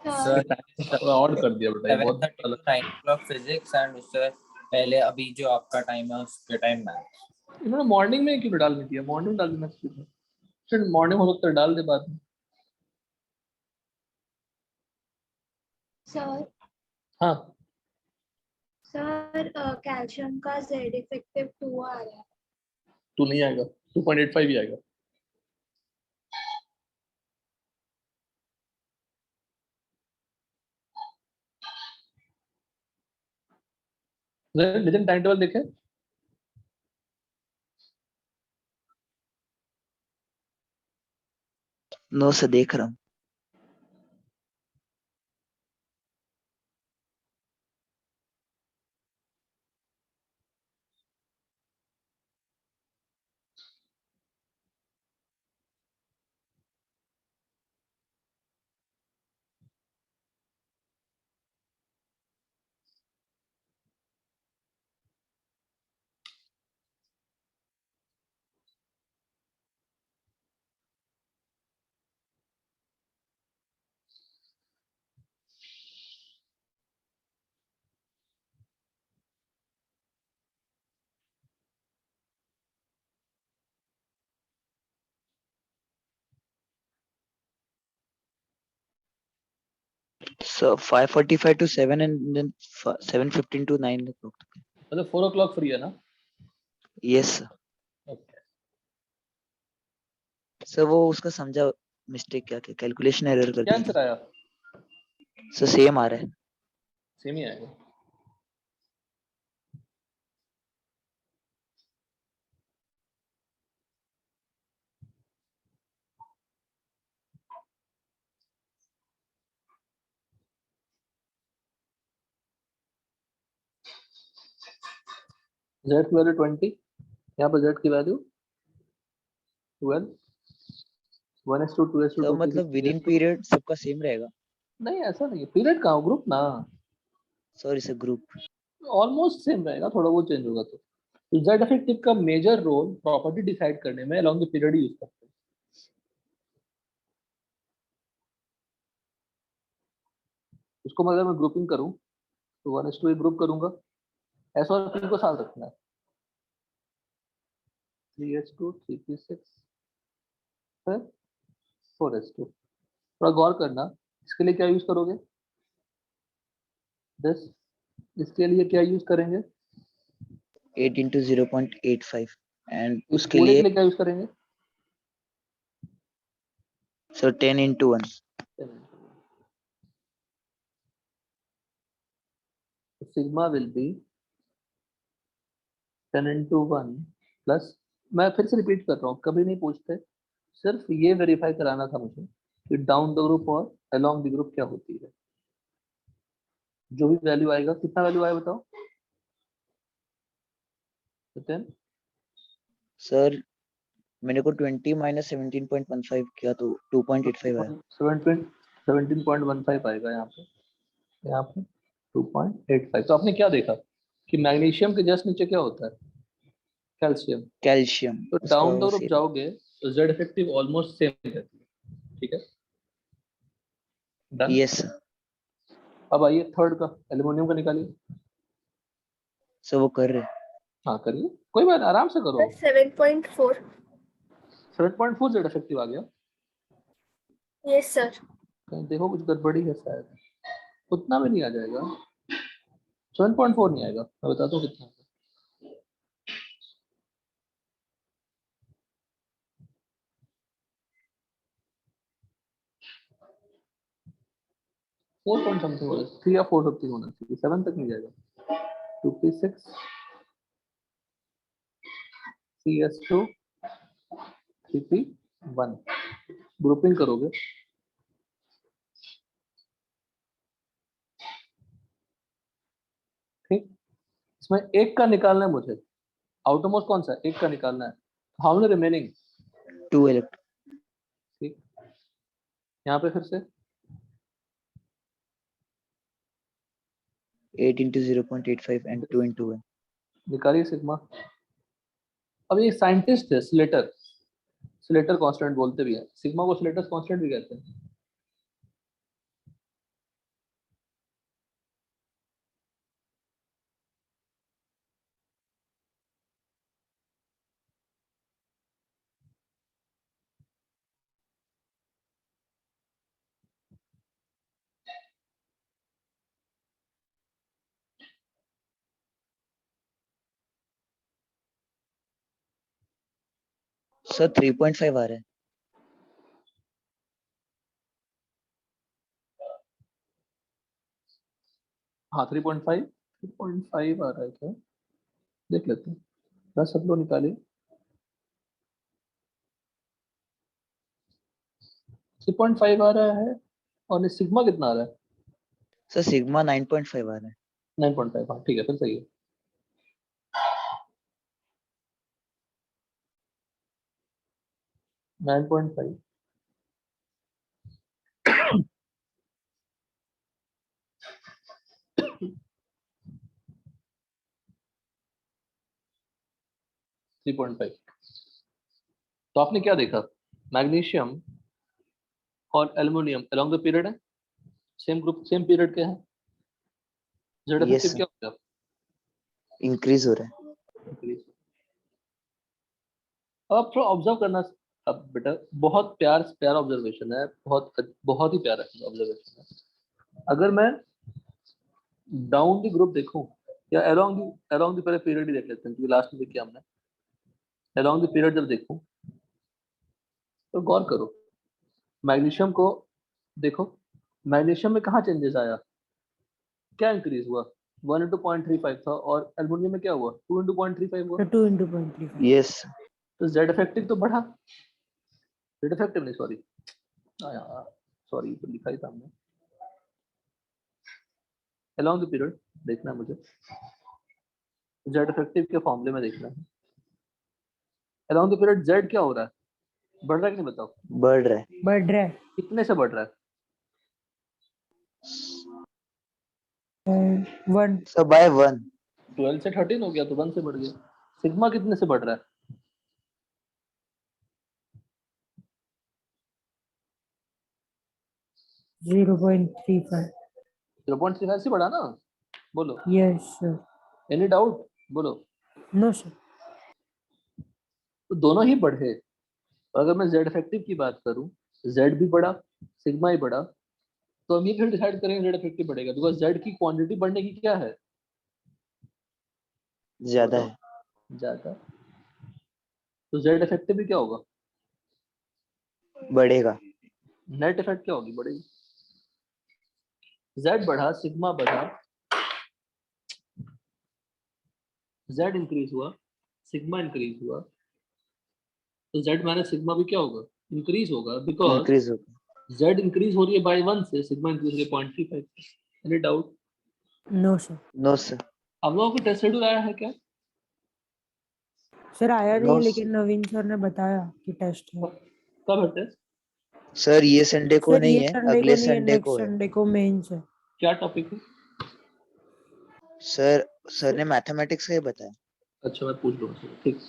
सर सर और कर दिया बेटा, ये बहुत 7:30 अलग। to 9 o'clock फिजिक्स, एंड उससे पहले अभी जो आपका टाइम है उसके टाइम मैथ्स। इन्होंने मॉर्निंग में क्यों डाल नहीं दिया? मॉर्निंग में डाल देना चाहिए था। फिर मॉर्निंग हो सकता है डाल दे बाद में। सर हाँ, सर कैल्शियम का जेड इफेक्टिव 2 आ रहा है। 2 नहीं आएगा, 2.85 ही आएगा। नितिन टाइम टेबल देखे? नो सर, देख रहा हूँ। So 5:45 to 7 and then 7:15 to 9 o'clock. मतलब 4 o'clock फ्री है ना? Yes sir. ओके सर वो उसका समझा मिस्टेक क्या क्या कैलकुलेशन एरर कर क्या दी आंसर आया? सर सेम आ रहा है सेम ही आएगा. Z की वैल्यू 20, यहाँ पर Z की वैल्यू 12, 1:2, 2:2, सर 2:3, मतलब विद इन 3:2. पीरियड सबका सेम रहेगा नहीं ऐसा नहीं है, पीरियड कहाँ, ग्रुप ना sorry sir group almost same रहेगा, थोड़ा वो चेंज होगा. तो Z इफेक्टिव का मेजर रोल प्रॉपर्टी डिसाइड करने में अलोंग द पीरियड यूज करते हैं. उसको मतलब मैं ग्रुपिंग करूं तो 1:2 एक ग्रुप करूंगा, S और P को साथ रखना है. 3:2, 3:6, फिर 4:2. थोड़ा गौर करना, इसके लिए क्या यूज करोगे? दिस. इसके लिए क्या यूज करेंगे? 8 into 0.85 एंड इस उसके पूरे लिए के लिए क्या यूज करेंगे? Sir 10 into 1 sigma will be 10 into 1 plus. मैं फिर से रिपीट कर रहा हूँ, कभी नहीं पूछते, सिर्फ ये वेरीफाई कराना था मुझे कि डाउन द ग्रुप और अलोंग द ग्रुप क्या होती है. जो भी वैल्यू आएगा, कितना वैल्यू आएगा बताओ? 10. सर मैंने को 20 minus 17.15 किया तो 2.85 आया 17.15 आएगा यहाँ पे 2.85. तो आपने क्या देखा कि मैग्नीशियम के जस्ट नीचे क्या होता है? कैल्शियम. कैल्शियम तो उसका डाउन द ग्रुप सेम जाओगे तो Z इफेक्टिव ऑलमोस्ट सेम रहती है. ठीक है, डन. यस अब आइए थर्ड का, एल्युमिनियम का निकालिए. सर वो कर रहे हाँ करिए, कोई बात, आराम से करो. 7.4. 7.4 Z इफेक्टिव आ गया. Yes sir. कहीं देखो कुछ गड़बड़ी है शायद, उतना भी नहीं आ जाएगा. 7.4 नहीं आएगा, मैं बताता हूँ कितना. 4 पॉइंट समथिंग होगा, 3 या 4 समथिंग होना चाहिए, 7 तक नहीं जाएगा. 2p6 CS2 3p1 ग्रुपिंग करोगे. ठीक, इसमें एक का निकालना है मुझे. आउटरमोस्ट कौन सा है? एक का निकालना है. How many remaining? 2 इलेक्ट्रॉन ठीक, यहाँ पे फिर से 8 into 0.85 and 2 into 1 निकालिए सिग्मा. अब ये साइंटिस्ट है स्लेटर, स्लेटर कांस्टेंट बोलते भी हैं, सिग्मा को स्लेटर कांस्टेंट भी कहते हैं. सर 3.5 आ रहा है हाँ 3.5 आ रहा है क्या? देख लेते हैं. 10 सब लोग निकालिए. 3.5 आ रहा है, और सिग्मा कितना आ रहा है? सर सिग्मा 9.5 आ रहा है 9.5. हाँ ठीक है, फिर सही है. Nine point five. Three point five. तो आपने क्या देखा? मैग्नीशियम और एल्युमिनियम अलोंग द पीरियड है, सेम ग्रुप सेम पीरियड के हैं. जेड यस इफेक्टिव सर क्या होगा? इंक्रीज हो रहा है अब थोड़ा ऑब्जर्व करना. अब बेटा बहुत प्यारा ऑब्जर्वेशन है, बहुत बहुत ही प्यारा ऑब्जर्वेशन है. अगर मैं डाउन द ग्रुप देखूं या अलोंग द पहले पीरियड ही देख लेते हैं क्योंकि लास्ट में देखिए हमने अलोंग द पीरियड जब देखूं तो गौर करो मैग्नीशियम को देखो मैग्नीशियम में कहाँ चेंजेस आया क्या इंक्रीज हुआ 1 into 0.35 था और एल्युमिनियम में क्या हुआ 2 into 0.35 हुआ 2 into 0.35. यस तो जेड इफेक्टिव तो बढ़ा जेड इफेक्टिव नहीं सॉरी सॉरी तो लिखा ही था हमने अलोंग द पीरियड देखना है मुझे जेड इफेक्टिव के फॉर्मूले में देखना है अलोंग द पीरियड जेड क्या हो रहा है बढ़ रहा है कि नहीं बताओ बढ़ रहा है बढ़ रहा है. कितने से बढ़ रहा है 1. सो बाय 1 12 से 13 हो गया तो 1 से बढ़ गया सिग्मा कितने से बढ़ रहा है 0.35. 0.35 से बढ़ा ना बोलो Yes, sir. एनी डाउट बोलो No, sir. तो दोनों ही बढ़े और अगर मैं जेड इफेक्टिव की बात करूं जेड भी बढ़ा सिग्मा ही बढ़ा तो हम ये फिर डिसाइड करेंगे जेड इफेक्टिव बढ़ेगा बिकॉज जेड की क्वांटिटी बढ़ने की क्या है ज्यादा बताओ, है ज्यादा तो जेड इफेक्टिव भी क्या होगा बढ़ेगा नेट इफेक्ट क्या होगी बढ़ेगी जेड बढ़ा सिग्मा बढ़ा जेड इंक्रीज हुआ सिग्मा इंक्रीज हुआ तो जेड माइनस सिग्मा भी क्या होगा इंक्रीज होगा बिकॉज इंक्रीज होगा जेड इंक्रीज हो रही है बाय 1 से सिग्मा इंक्रीज हो रही है 0.35 से any doubt No, sir. No sir आप लोगों को टेस्ट शेड्यूल आया है क्या सर आया No, नहीं sir. लेकिन नवीन सर ने बताया कि टेस्ट है. कब है टेस्ट सर ये संडे को सर नहीं ये है संडे अगले को नहीं है संडे नेक्स्ट को है संडे को मेंस है. क्या टॉपिक है सर ने मैथमेटिक्स का ही बताया अच्छा मैं पूछ लूंगा ठीक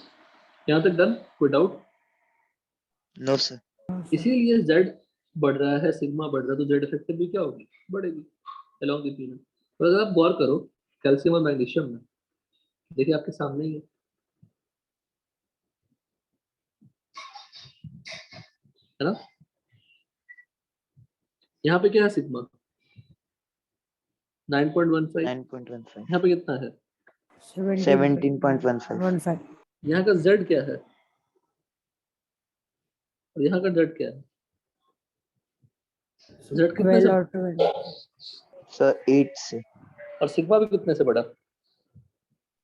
यहाँ तक डन कोई doubt no sir No, sir. इसीलिए जेड बढ़ रहा है सिग्मा बढ़ रहा है तो जेड इफेक्टिव भी क्या होगी बढ़ेगी अलोंग द पीरियड तो अगर आप गौर करो कैल्शियम और मैग्नीशियम में देखिए आपके सामने ही है ना यहाँ पे क्या है सिग्मा 9.15 9.15 यहाँ पे कितना है 17.15 17.15. यहाँ का जेड क्या है और यहाँ का जेड क्या है जेड कितने 12 से और 12. सर 8 से और सिग्मा भी कितने से बढ़ा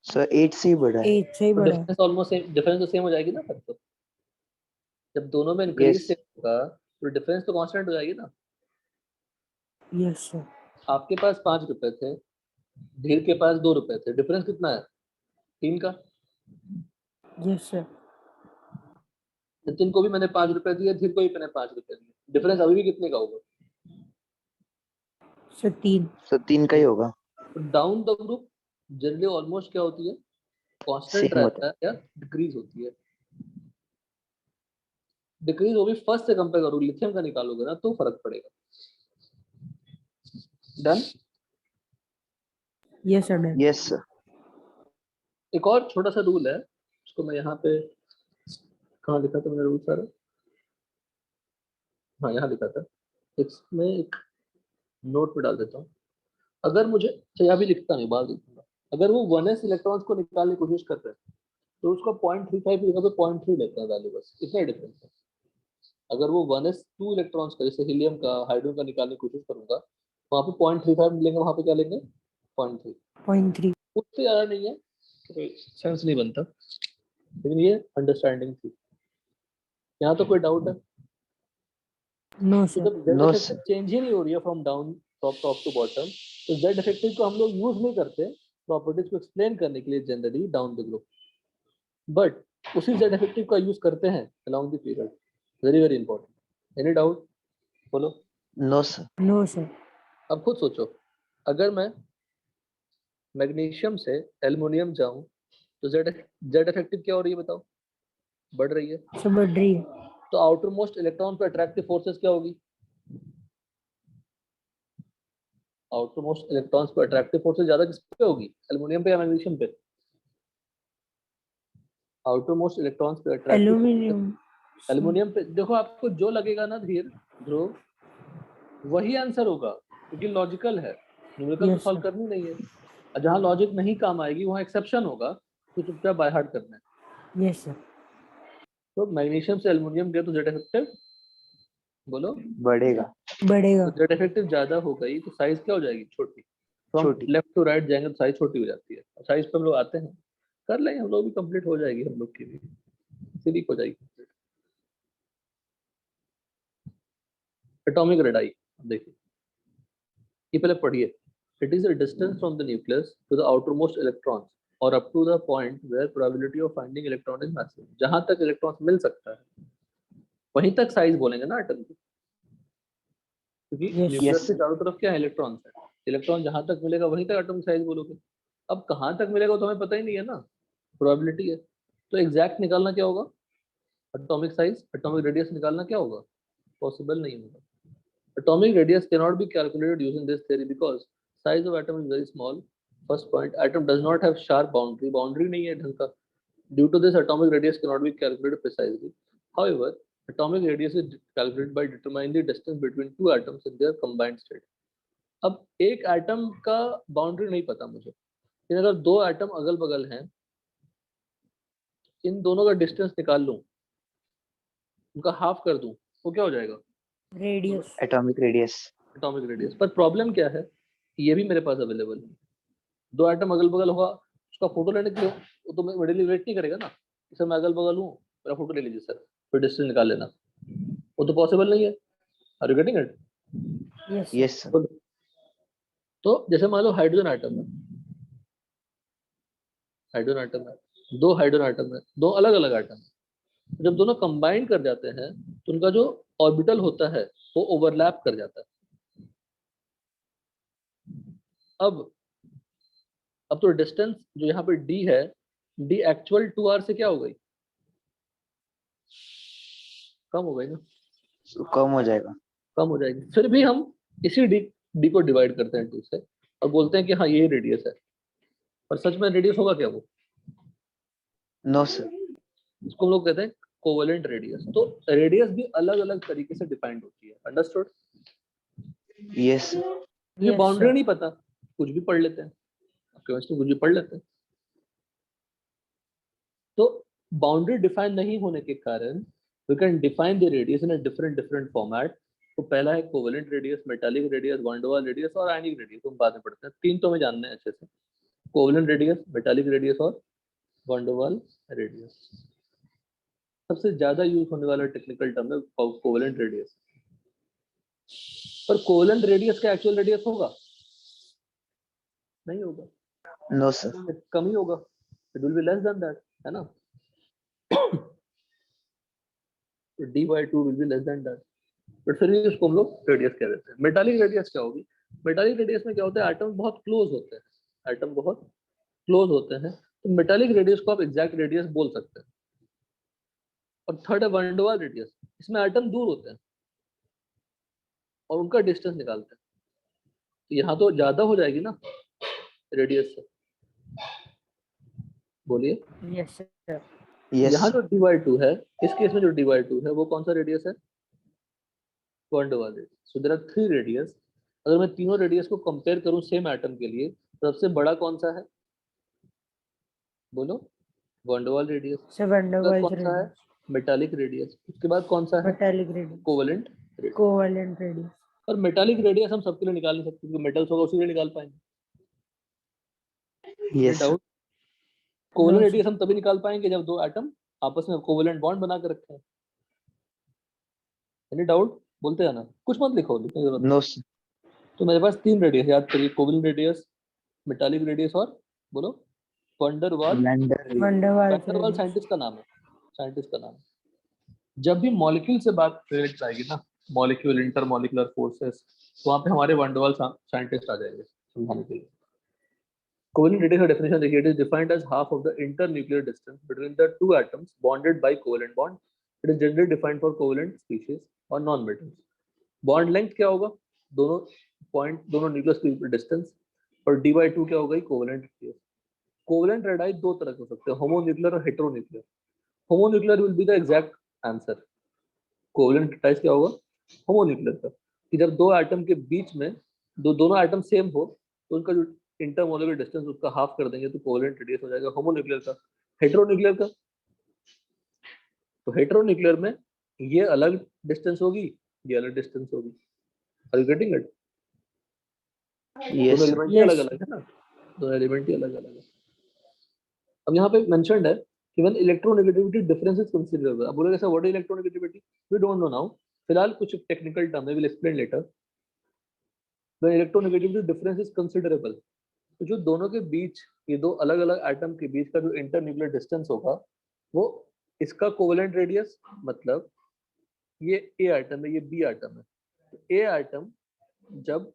सर 8 से ही बढ़ा है 8 से ही तो बड़ा है. डिफरेंस ऑलमोस्ट सेम डिफरेंस तो सेम हो जाएगी ना फिर तो जब दोनों में इंक्रीज यस से होगा तो डिफरेंस तो कांस्टेंट हो जाएगी ना Yes, sir. आपके पास 5 रुपए थे धीर के पास 2 रुपए थे डिफरेंस कितना है 3 का Yes, sir. नितिन को भी मैंने 5 रुपए दिए धीर को भी मैंने 5 रुपए दिए डिफरेंस अभी भी कितने का होगा सर 3. सर 3 का ही होगा तो down the group generally almost क्या होती है कांस्टेंट सेम होता रहता है या डिक्रीज होती है डिक्रीज होगी फर्स्ट से कंपेयर करो लिथियम का निकालोगे ना तो फर्क पड़ेगा done Yes, sir. Done. Yes sir एक और छोटा सा रूल है उसको मैं यहाँ पे कहाँ लिखा था मैंने रूल सारा हाँ यहाँ लिखा था इसमें एक नोट पे डाल देता हूँ अगर मुझे अच्छा यहाँ भी लिखता नहीं बाहर लिखूंगा अगर वो 1s इलेक्ट्रॉन्स को निकालने की कोशिश कर रहे हैं तो उसका 0.35 की जगह पे 0.3 लेते हैं वैल्यू बस इतना ही डिफरेंस है अगर वो 1s 2 इलेक्ट्रॉन्स का जैसे हीलियम का हाइड्रोजन का निकालने की कोशिश करूंगा वहाँ पे 0.35 मिलेंगे वहाँ पे क्या लेंगे 0.3 0.3. उससे ज़्यादा नहीं है कोई सेंस नहीं बनता लेकिन ये अंडरस्टैंडिंग थी यहाँ तो कोई डाउट है No, तो sir. जब जेड No, इफेक्टिव चेंज ही नहीं हो रही है from down top to bottom तो जेड इफेक्टिव को हम लोग यूज नहीं करते प्रॉपर्टीज को एक्सप्लेन करने के लिए generally down the group but उसी जेड इफेक्टिव का यूज करते हैं along the period very very important any doubt बोलो नो सर No, sir. अब खुद सोचो अगर मैं मैग्नीशियम से एल्युमिनियम जाऊं तो जेड जेड इफेक्टिव क्या हो रही है बताओ बढ़ रही है सर बढ़ रही है. तो आउटर मोस्ट इलेक्ट्रॉन पे अट्रैक्टिव फोर्सेस क्या होगी आउटर मोस्ट इलेक्ट्रॉन्स पे अट्रैक्टिव फोर्सेस ज्यादा किस पे होगी एल्युमिनियम पे या मैग्नीशियम पे आउटर मोस्ट इलेक्ट्रॉन्स पे अट्रैक्टिव एल्यूमिनियम. एल्युमिनियम पे देखो आपको जो लगेगा ना धीर ध्रुव वही आंसर होगा क्योंकि लॉजिकल है, न्यूमेरिकल तो Yes, सॉल्व sir. करनी नहीं है। और जहाँ लॉजिक नहीं काम आएगी वहाँ एक्सेप्शन होगा, तो चुपचाप बाय हार्ट करना है। Yes, sir. तो मैग्नीशियम से एल्युमिनियम गया तो जेड इफेक्टिव, बोलो, बढ़ेगा। तो बढ़ेगा. जेड इफेक्टिव ज्यादा हो गई तो साइज क्या हो जाएगी, छोटी। तो हम छोटी। लेफ्ट टू राइट जाएंगे तो साइज छोटी हो जाती है। साइज पे हम लोग आते हैं, कर लेंगे हम लोग भी, कंप्लीट हो जाएगी हम लोग की भी, सीरीज हो जाएगी complete। एटॉमिक रेडाई देखिए, ये पहले पढ़िए। It is a distance from the nucleus to the outermost electrons और up to the point where probability of finding electron is maximum. जहां तक इलेक्ट्रॉन्स मिल सकता है वहीं तक साइज बोलेंगे ना एटम की, क्योंकि Yes. Nucleus Yes. के चारों तरफ क्या है, इलेक्ट्रॉन्स है। इलेक्ट्रॉन जहां तक मिलेगा वहीं तक एटम साइज बोलोगे। अब कहाँ तक मिलेगा तो हमें पता ही नहीं है ना, प्रोबेबिलिटी है। तो एग्जैक्ट निकालना क्या होगा, एटॉमिक साइज, एटॉमिक रेडियस निकालना क्या होगा, पॉसिबल नहीं होगा। Atomic radius cannot be calculated using this theory because size of atom is very small. First point, atom does not have sharp boundary. Boundary नहीं है ढंग का. Due to this, atomic radius cannot be calculated precisely. However, atomic radius is calculated by determining the distance between two atoms in their combined state. अब एक atom का boundary नहीं पता मुझे, लेकिन अगर दो एटम अगल बगल हैं, इन दोनों का डिस्टेंस निकाल लूं, उनका हाफ कर दूं, वो क्या हो जाएगा, Radius. Atomic radius. Atomic radius. पर प्रॉब्लम क्या है, ये भी मेरे पास अवेलेबल है। दो एटम अगल बगल होगा, उसका फोटो लेने के लिए वो तो मैं मेरे लिए वेट नहीं करेगा ना, सर मैं अगल बगल हूँ, मेरा फोटो ले लीजिए सर, फिर डिस्टेंस निकाल लेना, वो तो पॉसिबल नहीं है। Are you getting it? Yes, sir. Yes sir. तो जैसे मान लो हाइड्रोजन एटम है, हाइड्रोजन एटम है, दो हाइड्रोजन एटम है, दो अलग अलग एटम है। जब दोनों कंबाइन कर जाते हैं तो उनका जो ऑर्बिटल होता है वो ओवरलैप कर जाता है। अब तो डिस्टेंस जो यहाँ पे d है, d एक्चुअल 2r से क्या हो गई, कम हो गई ना, कम हो जाएगा। कम हो जाएगी। फिर भी हम इसी d को डिवाइड करते हैं 2 से और बोलते हैं कि हाँ ये रेडियस है, पर सच में रेडियस होगा क्या वो, नो सर। इसको हम लोग कहते हैं कोवेलेंट रेडियस। तो रेडियस भी अलग अलग तरीके से डिफाइंड होती है, अंडरस्टूड? Yes sir. ये Yes, बाउंड्री sir. नहीं पता, कुछ भी पढ़ लेते हैं, केमिस्ट्री कुछ भी पढ़ लेते हैं। तो बाउंड्री डिफाइन नहीं होने के कारण we can define the radius in a different format. तो पहला है covalent radius, metallic radius, van der Waals radius और आयनिक रेडियस। हम बाद में पढ़ते हैं, तीन तो हमें जानना है अच्छे से, कोवेलेंट रेडियस, मेटालिक रेडियस और वैन डर वाल्स रेडियस। सबसे ज्यादा यूज होने वाला टेक्निकल टर्म है कोवेलेंट रेडियस। पर कोवेलेंट रेडियस का एक्चुअल रेडियस होगा नहीं होगा, नो सर। कम ही होगा, it will be less than that, है ना। d/2 will be less than that, but फिर भी उसको हम लोग रेडियस कह देते हैं। मेटालिक रेडियस क्या होगी, मेटालिक रेडियस में क्या होता है, एटम बहुत क्लोज होते हैं, एटम बहुत क्लोज होते हैं, तो मेटालिक रेडियस को आप एग्जैक्ट रेडियस बोल सकते हैं। और थर्ड है वैन डर वाल्स रेडियस, इसमें एटम दूर होते हैं और उनका डिस्टेंस निकालते हैं, तो यहाँ तो ज्यादा हो जाएगी ना रेडियस से, बोलिए। Yes, sir. यस यहाँ जो d/2 है, इस केस में जो d/2 है वो कौन सा रेडियस है, van der Waals radius. So there are 3 radius. अगर मैं तीनों रेडियस को कंपेयर करूं सेम एटम के लिए, तो सबसे बड़ा कौन सा है, बोलो, van der Waals radius. So Van der उसके बाद Waals कौन सा है, radius. Metallic radius. उसके बाद कौन सा है, Metallic radius. Covalent radius. Covalent radius. और मेटालिक रेडियस हम सबके लिए निकाल नहीं सकते, क्योंकि मेटल्स होगा उसी के लिए निकाल पाएंगे, yes doubt. Covalent No, radius हम तभी निकाल पाएंगे जब दो एटम आपस में कोवेलेंट बॉन्ड बना कर रखे हैं। एनी डाउट, बोलते जाना, कुछ मत लिखो, लिखने की जरूरत नहीं। No sir. तो मेरे पास 3 रेडियस याद करिए, कोवेलेंट रेडियस, मेटालिक रेडियस और बोलो van der Waals. Van der van Waals der Waals radius. Scientist का नाम है, साइंटिस्ट का नाम है। जब भी मॉलिक्यूल से बात रिलेटेड आएगी ना, मॉलिक्यूल, इंटरमॉलिक्यूलर फोर्सेस, तो वहाँ पे हमारे वैन डर वाल्स साइंटिस्ट आ जाएंगे समझाने के लिए। कोवेलेंट रेडियस का डेफिनेशन देखिए, it is defined as half of the internuclear distance between the two atoms bonded by covalent bond. It is generally defined for covalent species और non metals. Bond length क्या होगा, दोनों point, दोनों nucleus के distance, और d/2 क्या होगा, covalent radius. Covalent radii दो तरह के हो सकते हैं, होमोन्यूक्लियर और heteronuclear. Homonuclear will be the exact answer. Covalent radii क्या होगा, होमोन्यूक्लियर का, कि जब दो एटम के बीच में दोनों एटम सेम हो तो उनका जो इंटरमोलर डिस्टेंस उसका हाफ कर देंगे तो कोवेलेंट रेडियस हो जाएगा होमोन्यूक्लियर का। हेटेरोन्यूक्लियर का, तो हेटेरोन्यूक्लियर में ये अलग डिस्टेंस होगी, ये अलग डिस्टेंस होगी। Are you getting it? Yes, दोनों sir. एलिमेंट ही अलग अलग है ना, दोनों एलिमेंट ही अलग अलग है। अब यहाँ पे मेंशन्ड है कि when electronegativity difference is considerable. अब बोलोगे sir what is electronegativity, we don't know now, फिलहाल कुछ टेक्निकल टर्म है, will explain later. When electronegativity difference is considerable, तो जो दोनों के बीच, ये दो अलग अलग एटम के बीच का जो इंटरन्यूक्लियर डिस्टेंस होगा वो इसका कोवेलेंट रेडियस, मतलब ये ए एटम है ये बी एटम है, तो ए एटम जब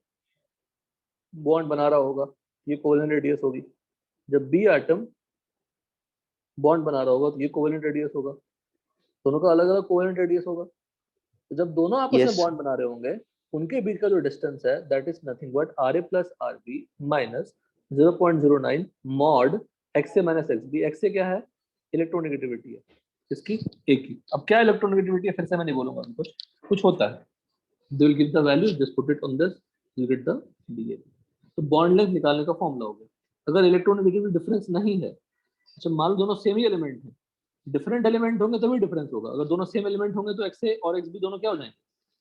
बॉन्ड बना रहा होगा ये कोवेलेंट रेडियस होगी, जब बी एटम बॉन्ड बना रहा होगा तो ये कोवेलेंट रेडियस होगा, दोनों का अलग अलग कोवेलेंट रेडियस होगा। तो जब दोनों आपस में Yes. बॉन्ड बना रहे होंगे उनके बीच का जो डिस्टेंस है that is nothing but RA plus RB minus 0.09 mod XA minus XB। XA क्या है? इलेक्ट्रोनेगेटिविटी है इसकी, ए की। अब क्या इलेक्ट्रोनेगेटिविटी है फिर से मैं नहीं बोलूंगा, कुछ होता है, they will give the value, just put it on this, you get the DA। तो बॉन्ड लेंथ निकालने का फॉर्मूला हो गया। अगर इलेक्ट्रोनेगेटिविटी डिफरेंस नहीं है, अच्छा मान लो दोनों सेम ही एलिमेंट है, डिफरेंट एलिमेंट होंगे तभी डिफरेंस होगा। अगर दोनों सेम एलिमेंट होंगे तो XA और XB दोनों क्या हो जाएंगे?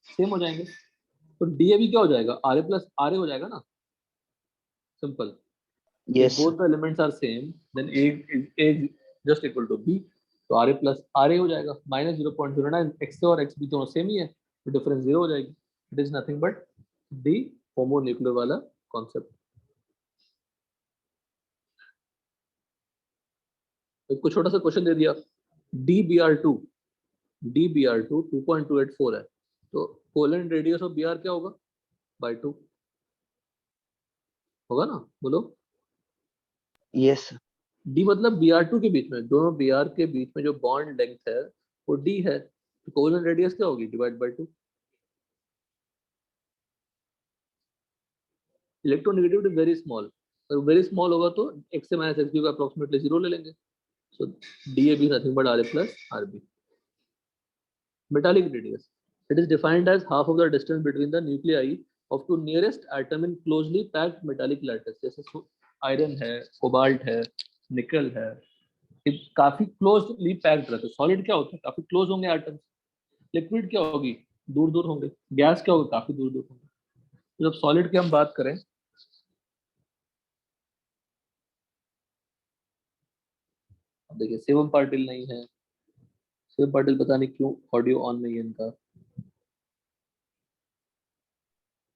सेम हो जाएंगे। तो DA भी क्या हो जाएगा? RA प्लस RA हो जाएगा ना, simple. Yes, both the elements are same then A just equal to B, तो RA प्लस RA हो जाएगा माइनस 0.09। XA और XB दोनों सेम ही है तो डिफरेंस 0 हो जाएगी। It is nothing but the homonuclear वाला कॉन्सेप्ट। कुछ छोटा सा क्वेश्चन दे दिया, DBr2 2.284 है, तो कोवेलेंट रेडियस ऑफ Br क्या होगा? बाय 2 होगा ना, बोलो। yes, sir. D मतलब Br2 के बीच में, दोनों Br के बीच में जो बॉन्ड लेंथ है वो D है, तो कोवेलेंट रेडियस क्या होगी? Divide by 2। Electronegativity very small, अगर वेरी स्मॉल होगा तो XA माइनस XB का अप्रोक्सीमेटली 0 ले लेंगे। So DAB is nothing but RA plus RB. Metallic radius. It is defined as half of the distance between the nuclei of two nearest atom in closely packed metallic lattice. जैसे iron है, cobalt है, निकल है, ये काफी closely packed रहते हैं। Solid क्या होता है? काफी क्लोज होंगे एटम्स। लिक्विड क्या होगी? दूर दूर होंगे। गैस क्या होगा? काफी दूर दूर होंगे। तो जब सॉलिड की हम बात करें, अब देखिए शिवम पाटिल नहीं है, शिवम पाटिल पता नहीं क्यों ऑडियो ऑन नहीं है इनका।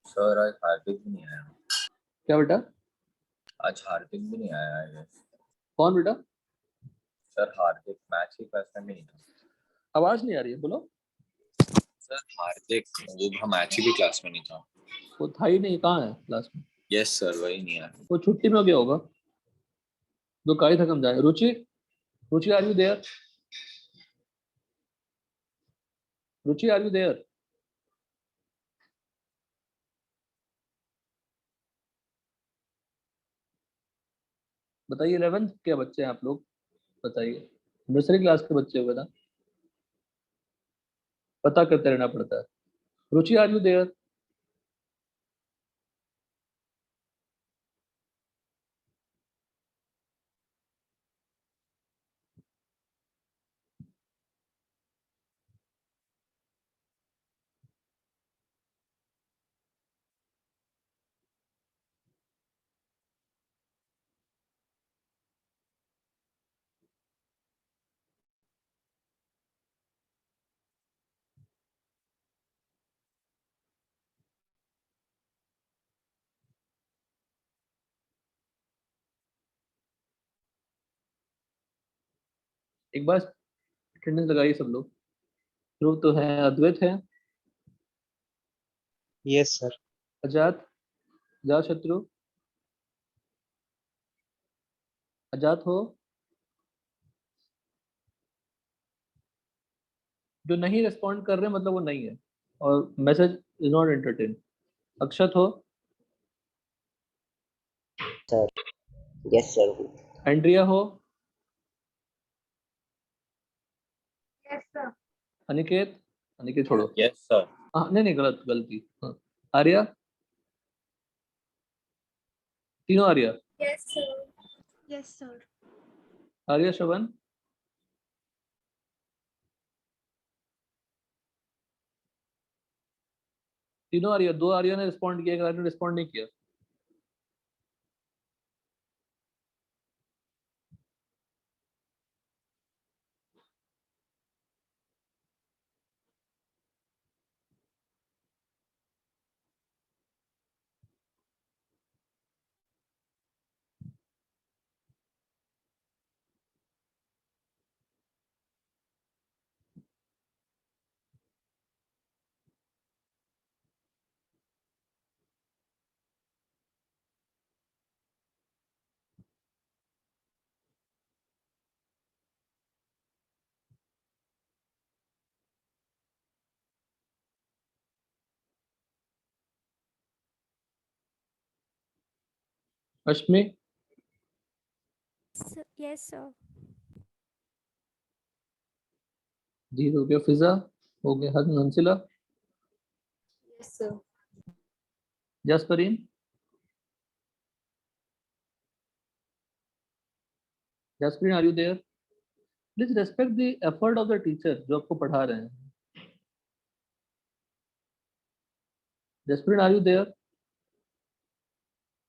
सर आज हार्दिक भी नहीं आया। क्या बेटा? आज हार्दिक भी नहीं आया है। कौन बेटा? सर हार्दिक मैच की क्लास में भी नहीं था। आवाज नहीं आ रही है, बोलो। सर हार्दिक वो मैच की क्लास में नहीं था। वो था ही नहीं, कहाँ है क्लास में? यस सर वही नहीं आया। वो छुट्टी में गया होगा, जो काई थकम जाए। Ruchi, Ruchi are you there? Ruchi are you there? बताइए 11th के बच्चे हैं आप लोग, बताइए। नर्सरी क्लास के बच्चे हो ना, पता करते रहना पड़ता है। Ruchi are you there? एक बार अटेंडेंस लगाइए सब लोग। ध्रुव तो है, अद्वैत है, Yes, sir. अजात, अजात शत्रु, अजात हो? जो नहीं रिस्पॉन्ड कर रहे मतलब वो नहीं है, और मैसेज इज नॉट एंटरटेन। अक्षत हो? Yes, sir. एंड्रिया हो? Yes, sir. अनिकेत, अनिकेत छोड़ो। Yes sir. हाँ नहीं नहीं, गलती। हाँ। आर्या? तीनों Arya? Yes, sir. Yes, sir. Arya, श्रवण? तीनों आर्या? दो आर्या ने रिस्पॉन्ड किया, एक आर्या ने रिस्पॉन्ड नहीं किया। अश्मी? Yes, sir. जी हो गया। फिजा हो गया। Hansila? Yes, sir. Jasparin? Jasparin, are you there? Please respect the effort of the teacher जो आपको पढ़ा रहे हैं। Jaspreet, are you there?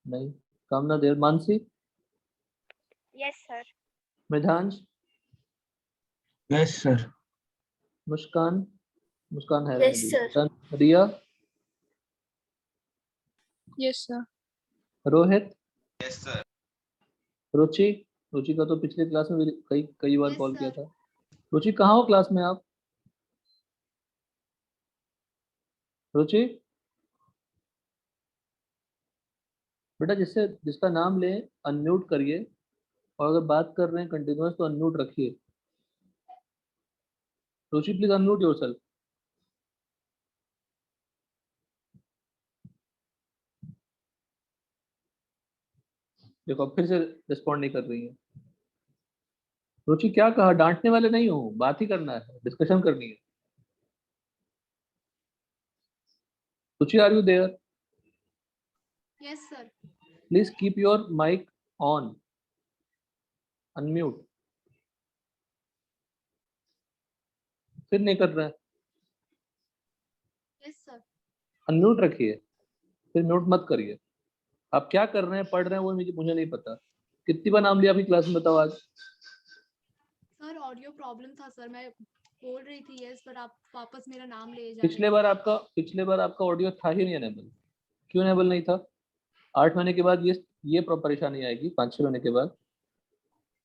नहीं। Kamna there. Mansi? Yes, sir. Medhansh? Yes sir. Muskan? Muskan है? Yes, sir. Done. Riya? Yes, sir. Rohit? Yes sir. Ruchi? Ruchi का तो पिछले क्लास में भी कई कई बार Yes, कॉल किया sir. था। रुचि कहाँ हो क्लास में आप? रुचि बेटा, जिसका नाम ले अनम्यूट करिए, और अगर बात कर रहे हैं कंटिन्यूअस तो अनम्यूट रखिए। रुचि प्लीज अनम्यूट योरसेल्फ। देखो अब फिर से रिस्पॉन्ड नहीं कर रही है। रुचि क्या कहा? डांटने वाले नहीं हो, बात ही करना है, डिस्कशन करनी है। Ruchi, are you there? Yes, sir. Please keep your mic on, unmute. फिर नहीं कर रहा है। Yes, sir. अनम्यूट रखिए, फिर म्यूट मत करिए। आप क्या कर रहे हैं, पढ़ रहे हैं, वो मुझे नहीं पता। कितनी बार नाम लिया आपकी क्लास में, बताओ आज? सर ऑडियो प्रॉब्लम था सर, मैं बोल रही थी यस पर आप वापस मेरा नाम ले जा रहे पिछले बार आपका ऑडियो था ही नहीं अनेबल। क्यों अनेबल नहीं था? 8 महीने के बाद ये परेशानी आएगी 5-6 महीने के बाद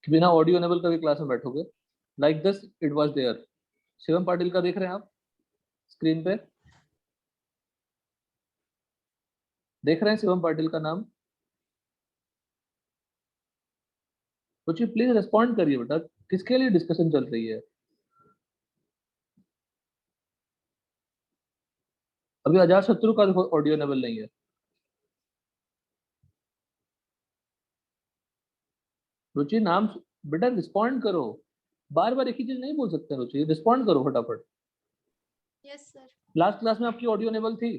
कि बिना ऑडियो अनेबल करके क्लास में बैठोगे। Like this it was there. Shivam Patil का देख रहे हैं आप स्क्रीन पे? देख रहे हैं शिवम पाटिल का नाम? कुछ प्लीज रिस्पॉन्ड करिए बेटा, किसके लिए डिस्कशन चल रही है? अभी अजात शत्रु का ऑडियो अनेबल नहीं है। रुचि नाम बेटा रिस्पॉन्ड करो, बार बार एक ही चीज नहीं बोल सकते। रुचि रिस्पॉन्ड करो फटाफट। Yes sir. लास्ट क्लास में आपकी ऑडियो अनेबल थी?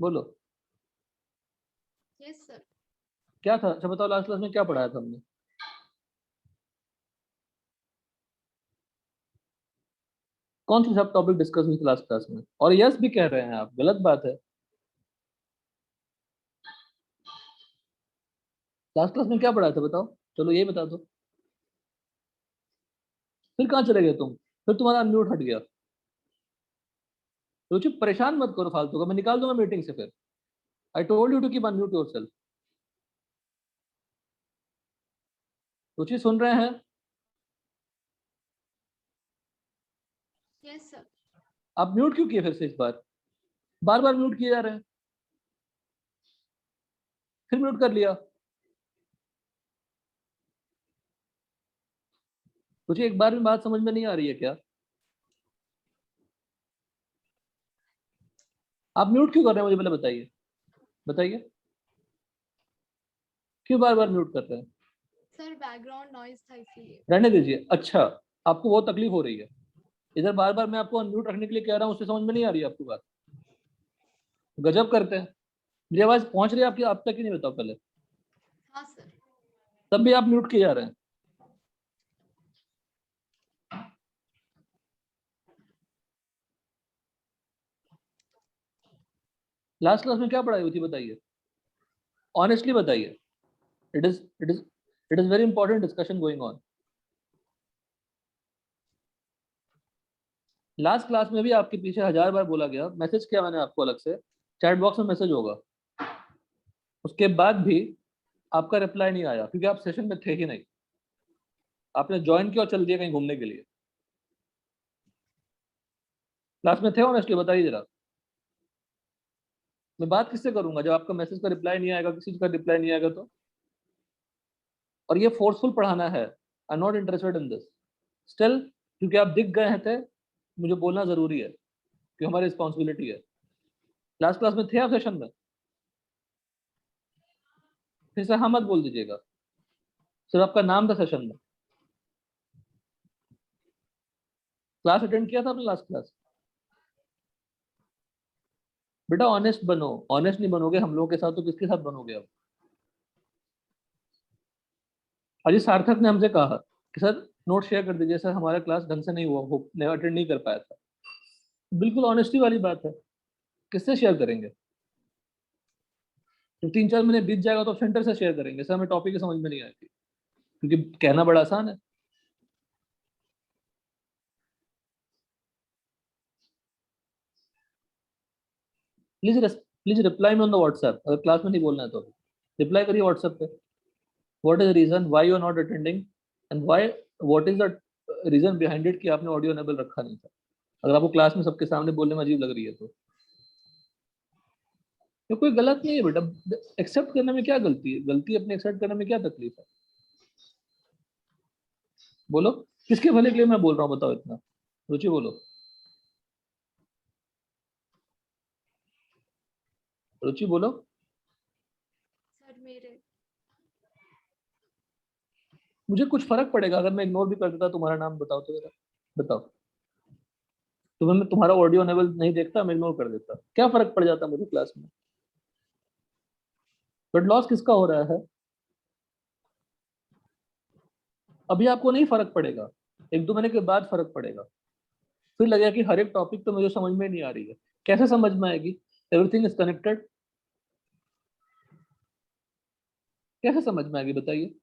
बोलो। Yes sir. क्या था? अच्छा बताओ, लास्ट क्लास में क्या पढ़ाया था हमने? कौन सी सब टॉपिक डिस्कस हुई लास्ट क्लास में? और यस भी कह रहे हैं आप, गलत बात है। लास्ट क्लास में क्या पढ़ाया था बताओ? चलो ये बता दो। फिर कहाँ चले गए तुम? फिर तुम्हारा अनम्यूट हट गया। रुचि परेशान मत करो फालतू का, मैं निकाल दूंगा मीटिंग से फिर। I told you to keep unmute yourself. Ruchi सुन रहे हैं? Yes sir. आप म्यूट क्यों किए फिर से? इस बार बार बार म्यूट किए जा रहे हैं। फिर म्यूट कर लिया। रुचि एक बार में बात समझ में नहीं आ रही है क्या? आप म्यूट क्यों कर रहे हैं मुझे पहले बताइए। बताइए क्यों बार बार म्यूट कर रहे हैं? सर बैकग्राउंड नॉइज था इसलिए। रहने दीजिए। अच्छा आपको वो तकलीफ हो रही है? इधर बार बार मैं आपको अनम्यूट रखने के लिए कह रहा हूँ, उससे समझ में नहीं आ रही है आपको बात? गजब करते हैं। मेरी आवाज पहुंच रही है आपकी, आप तक ही नहीं बताओ पहले, हाँ सर। तब भी आप म्यूट किए जा रहे हैं। लास्ट क्लास में क्या पढ़ाई हुई थी बताइए, ऑनेस्टली बताइए। It is very important discussion going on. Last class में भी आपके पीछे 1000 बार बोला गया, मैसेज किया मैंने आपको अलग से, चैट बॉक्स में मैसेज होगा, उसके बाद भी आपका रिप्लाई नहीं आया क्योंकि आप सेशन में थे ही नहीं, आपने ज्वाइन किया और चल दिया कहीं घूमने के लिए। क्लास में थे ऑनेस्टली बताइए जरा। मैं बात किससे करूंगा जब आपका मैसेज का रिप्लाई नहीं आएगा, किसी का रिप्लाई नहीं आएगा तो। और ये फोर्सफुल पढ़ाना है, I am not interested in this still, क्योंकि आप दिख गए थे, मुझे बोलना जरूरी है कि हमारी रिस्पॉन्सिबिलिटी है। लास्ट क्लास में थे आप सेशन में, फिर से हाँ मत बोल दीजिएगा, सिर्फ आपका नाम था सेशन में। क्लास अटेंड किया था आपने लास्ट क्लास? बेटा ऑनेस्ट बनो, ऑनेस्ट नहीं बनोगे हम लोगों के साथ तो किसके साथ बनोगे अब? अजी सार्थक ने हमसे कहा कि सर नोट शेयर कर दीजिए, सर हमारा क्लास ढंग से नहीं हुआ, वो अटेंड नहीं कर पाया था। बिल्कुल ऑनेस्टी वाली बात है, किससे शेयर करेंगे? तो 3-4 महीने बीत जाएगा तो सेंटर से शेयर करेंगे, सर हमें टॉपिक समझ में नहीं आती, क्योंकि कहना बड़ा आसान है। Please reply me on the WhatsApp, अगर क्लास में नहीं बोलना है तो रिप्लाई करिए व्हाट्सएप पे। What is the reason why you are not attending and why, what is the reason behind it कि आपने ऑडियो एनेबल रखा नहीं था। अगर आपको क्लास में सबके सामने बोलने में अजीब लग रही है तो ये कोई गलत नहीं है बेटा, एक्सेप्ट करने में क्या गलती है, गलती अपने एक्सेप्ट करने में क्या तकलीफ है? बोलो किसके भले के लिए मैं बोल रहा हूँ, बताओ इतना, रुचि बोलो, रुचि बोलो। सर मेरे मुझे कुछ फर्क पड़ेगा अगर मैं इग्नोर भी कर देता तुम्हारा नाम, बताओ तो जरा, बताओ। तुम्हें मैं तुम्हारा ऑडियो एनेबल नहीं देखता, मैं इग्नोर कर देता, क्या फर्क पड़ जाता मुझे क्लास में? बट लॉस किसका हो रहा है? अभी आपको नहीं फर्क पड़ेगा, 1-2 महीने के बाद फर्क पड़ेगा, फिर लगेगा कि हर एक टॉपिक तो मुझे समझ में नहीं आ रही है। कैसे समझ में आएगी? एवरीथिंग इज कनेक्टेड, कैसे समझ में आएगी बताइए?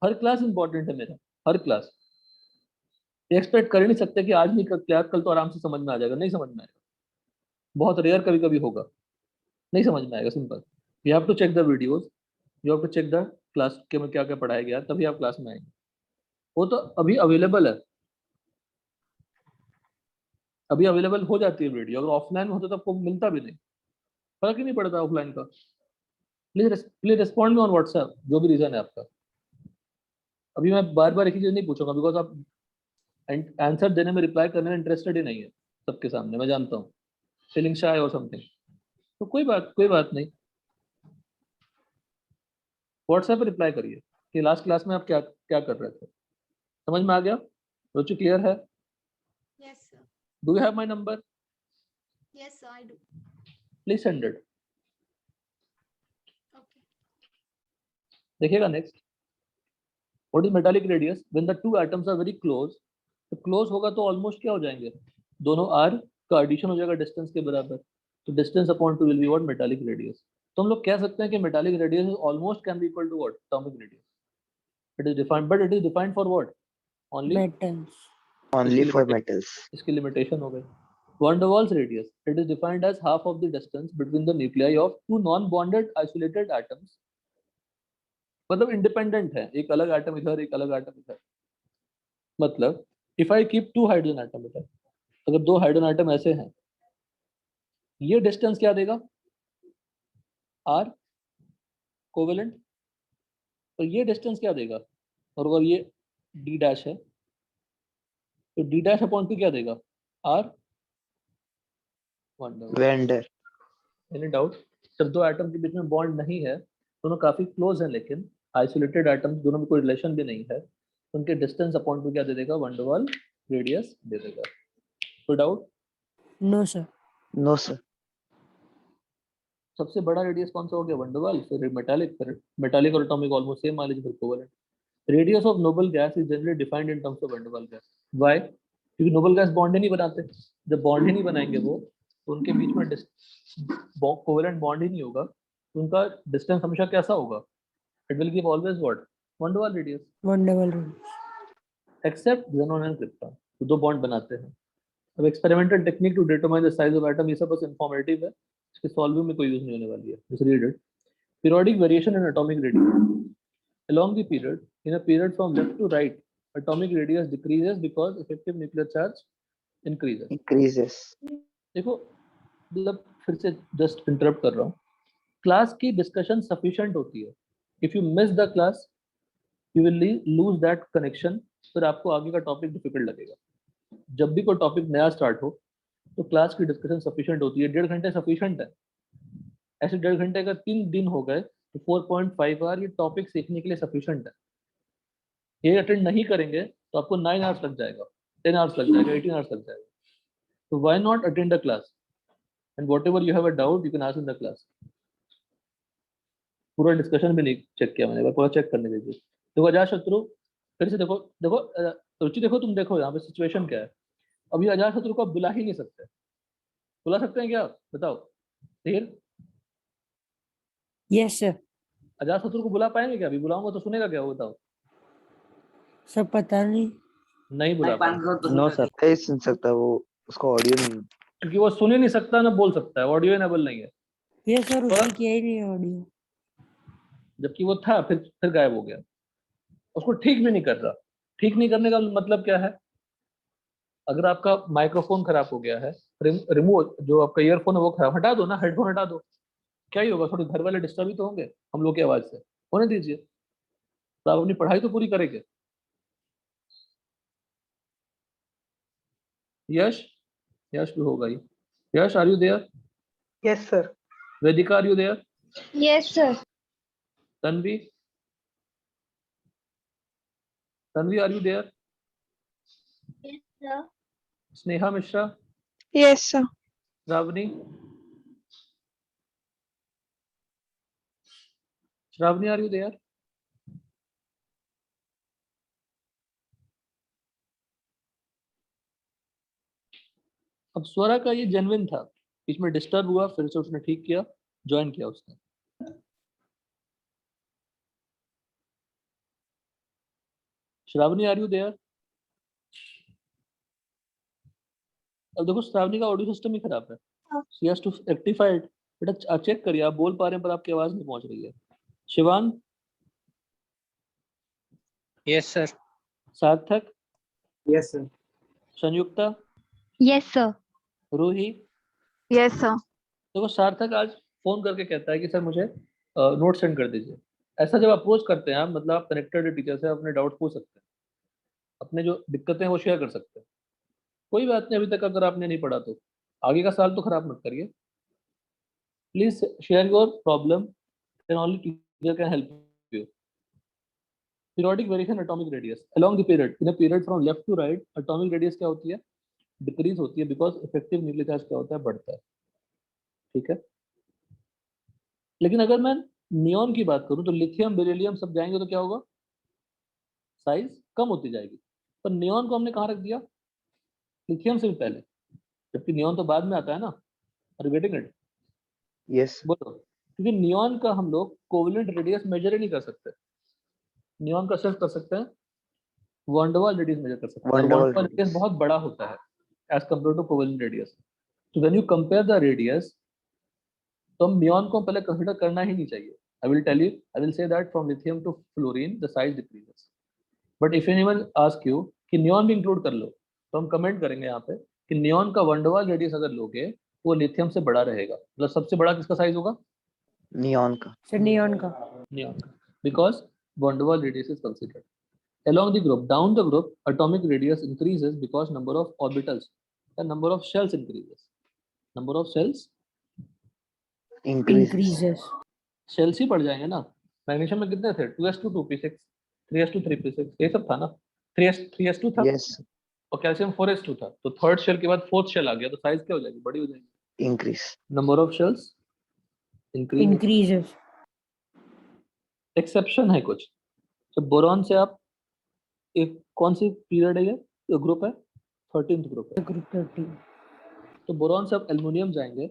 हर क्लास इंपॉर्टेंट है मेरा, हर क्लास। एक्सपेक्ट कर ही नहीं सकते कि आज नहीं कर क्लास कल तो आराम से समझ में आ जाएगा, नहीं समझ में आएगा, बहुत रेयर कभी कभी होगा, नहीं समझ में आएगा, simple. You have to check the videos, you have to check the class के में क्या क्या पढ़ाया गया, तभी आप क्लास में आएंगे। वो तो अभी अवेलेबल है, अभी अवेलेबल हो जाती है वीडियो, अगर ऑफलाइन होता तो आपको मिलता भी नहीं, फर्क ही नहीं पड़ता ऑफलाइन का। Please respond me on WhatsApp, जो भी रीजन है आपका। अभी मैं बार बार एक ही चीज नहीं पूछूंगा, बिकॉज आप आंसर देने में, रिप्लाई करने में इंटरेस्टेड ही नहीं है सबके सामने, मैं जानता हूँ, फीलिंग शाय और समथिंग। तो कोई बात नहीं, व्हाट्सएप पे रिप्लाई करिए कि लास्ट क्लास में आप क्या क्या कर रहे थे, समझ में आ गया? रुचि क्लियर है? Yes sir. Do you have my number? Yes sir I do. Please send it. Okay. देखिएगा next, what is metallic radius when the two atoms are very close. तो क्लोज होगा तो ऑलमोस्ट क्या हो जाएंगे, दोनों आर का एडिशन हो जाएगा डिस्टेंस के बराबर, तो distance upon 2 will be what, metallic radius. तो हम लोग कह सकते हैं कि metallic radius almost can be equal to what, atomic radius. It is defined, but it is defined for what, only, Metals. Only for metals. इसकी limitation हो गई। Van der Waals radius, it is defined as half of the distance between the nuclei of two non-bonded isolated atoms, मतलब independent है, एक अलग atom इधर एक अलग एटम इधर। मतलब if I keep 2 hydrogen atom इधर, अगर 2 हाइड्रोजन एटम ऐसे हैं, ये डिस्टेंस क्या देगा, आर कोवेलेंट, तो ये डिस्टेंस क्या देगा, और अगर ये डी डैश है तो डी डैश अपॉन 2 क्या देगा, आर Vendor. Any doubt? जब 2 एटम के बीच में बॉन्ड नहीं है, दोनों काफी क्लोज हैं लेकिन आइसोलेटेड एटम्स, दोनों में कोई रिलेशन भी नहीं है, तो उनके डिस्टेंस अपॉन टू क्या दे देगा, वन डर वाल रेडियस दे देगा। कोई doubt? No, sir. No sir. सबसे बड़ा रेडियस कौन सा हो गया? वंडरवाल, फिर मेटालिक और एटॉमिक ऑलमोस्ट सेम मान लीजिए, फिर covalent. Radius of noble gas is generally defined in terms of van der Waals gas. Why? क्योंकि नोबल गैस बॉन्ड ही नहीं बनाते। जब बॉन्ड ही नहीं बनाएंगे वो, तो उनके बीच में कोवेलेंट बॉन्ड ही नहीं होगा, तो उनका डिस्टेंस हमेशा कैसा होगा? It will give always what? Van der Waals radius. Wonderful radius. Except xenon and krypton, तो दो बॉन्ड बनाते हैं। अब experimental technique to determine the size of atom, ये सब बस इंफॉर्मेटिव है, इसके सॉल्विंग में कोई यूज नहीं होने वाली है। Just read it. Periodic variation in atomic radius along the period, in a period from left to right, atomic radius decreases because effective nuclear charge increases. Increases. देखो, मतलब फिर से जस्ट इंटरप्ट कर रहा हूँ। क्लास की डिस्कशन सफिशिएंट होती है। If you miss the class, you will lose that connection, फिर आपको आगे का टॉपिक डिफिकल्ट लगेगा। जब भी कोई टॉपिक नया स्टार्ट हो, तो क्लास की डिस्कशन सफिशिएंट होती है। 1.5 घंटे सफिशिएंट है। ऐसे 1.5 घंटे का 3 दिन हो गए, तो 4.5 आवर ये टॉपिक सीखने के लिए सफिशिएंट है। ये अटेंड नहीं करेंगे तो आपको 9 आवर्स लग जाएगा, 10 आवर्स लग जाएगा, 18 आवर्स लग जाएगा। तो why not attend the class, and whatever you have a doubt you can ask in the class. पूरा डिस्कशन भी नहीं चेक किया मैंने, पूरा चेक करने दीजिए। देखो अजातशत्रु, फिर से देखो देखो रुचि, देखो तुम देखो यहाँ पे सिचुएशन क्या है। अभी अजातशत्रु को आप बुला ही नहीं सकते। बुला सकते हैं क्या? बताओ। धीर, Yes, sir. अजातशत्रु को बुला पाएंगे क्या? अभी बुलाऊंगा तो सुनेगा क्या वो? बताओ। सर पता नहीं। नहीं बुला पाएंगे, नो सर, नहीं सुन सकता वो, उसका ऑडियो नहीं है। क्योंकि वो सुन ही नहीं सकता ना बोल सकता है, ऑडियो इनेबल नहीं है। ये सर उसने किया ही नहीं ऑडियो। जबकि वो था, फिर गायब हो गया। उसको ठीक भी नहीं कर रहा। ठीक नहीं करने का मतलब क्या है? अगर आपका माइक्रोफोन खराब हो गया है, रिमूव जो आपका ईयरफोन है वो खराब, हटा दो ना, हेडफोन हटा दो। क्या ही होगा? थोड़ी घर वाले डिस्टर्ब ही तो होंगे हम लोग की आवाज से, होने दीजिए। तो आप अपनी पढ़ाई तो पूरी करेंगे। यश, यश भी होगा ही। Yash, are you there? Yes, sir. Vedika, are you there? Yes, sir. Tanvi, Tanvi, are you there? Yes, sir. Sneha Mishra, Yes, sir. Shravani, Shravani, are you there? अब स्वरा का ये जेन्युइन था, बीच में डिस्टर्ब हुआ, फिर से उसने ठीक किया, ज्वाइन किया उसने। Shravani, are you there? अब देखो श्रावणी का ऑडियो सिस्टम ही खराब है, she has to rectify it. बेटा आप चेक करिए, आप बोल पा रहे हैं पर आपकी आवाज नहीं पहुंच रही है। Shivang, Yes, sir. सार्थक, Yes, sir. संयुक्ता, Yes, sir. Ruhi. Yes, sir. देखो सार्थक आज फोन करके कहता है कि सर मुझे नोट सेंड कर दीजिए। ऐसा जब अप्रोच करते हैं आप, मतलब आप कनेक्टेड टीचर से अपने डाउट पूछ सकते हैं, अपने जो दिक्कतें हैं वो शेयर कर सकते हैं। कोई बात नहीं, अभी तक अगर आपने नहीं पढ़ा तो आगे का साल तो खराब मत करिए। Please share your problem, then only teacher can help you. Periodic variation atomic radius along the period, in a period from left to right, atomic radius क्या होती है? डिक्रीज होती है, बिकॉज इफेक्टिव न्यूक्लियर चार्ज क्या होता है? बढ़ता है। ठीक है, लेकिन अगर मैं नियॉन की बात करूं तो लिथियम, बेरिलियम सब जाएंगे तो क्या होगा? साइज कम होती जाएगी। पर नियॉन को हमने कहाँ रख दिया? लिथियम से भी पहले, जबकि नियॉन तो बाद में आता है ना। Are you getting it? Yes. बोलो। क्योंकि नियॉन का हम लोग कोवेलेंट रेडियस मेजर ही नहीं कर सकते। नियॉन का सिर्फ कर सकते हैं van der Waals radius major कर सकते हैं। वैन डर वाल्स रेडियस बहुत बड़ा होता है as compare to covalent radius. तो when you compare the radius, तो हम नियॉन को पहले कंसीडर करना ही नहीं चाहिए। I will tell you, I will say that from lithium to fluorine the size decreases. But if anyone ask you कि neon भी इंक्लूड कर लो, तो हम कमेंट करेंगे यहाँ पे कि नियॉन का वैन डर वाल्स रेडियस अगर लोगे वो लिथियम से बड़ा रहेगा। मतलब सबसे बड़ा किसका साइज होगा? नियॉन का। सर नियॉन का। नियॉन का, because van der Waals radius is considered. Along the group, down the group, atomic radius increases because number of orbitals, the number of shells increases. Number of shells Increases. Shells ही बढ़ जाएंगे ना। Magnesium में कितने थे? 2s2 2p6, 3s2 3p6, ये सब था ना। 3s3s2 था। यस और कैल्शियम 4s2 था, तो थर्ड शेल के बाद फोर्थ शेल आ गया, तो साइज क्या हो जाएगी, बड़ी हो जाएगी। Increase. Number of shells increase. Increases. Exception है कुछ, तो बोरॉन से आप एक कौन सी पीरियड है, ये ग्रुप है 13th ग्रुप है, ग्रुप 13। तो बोरॉन से आप एल्युमिनियम जाएंगे,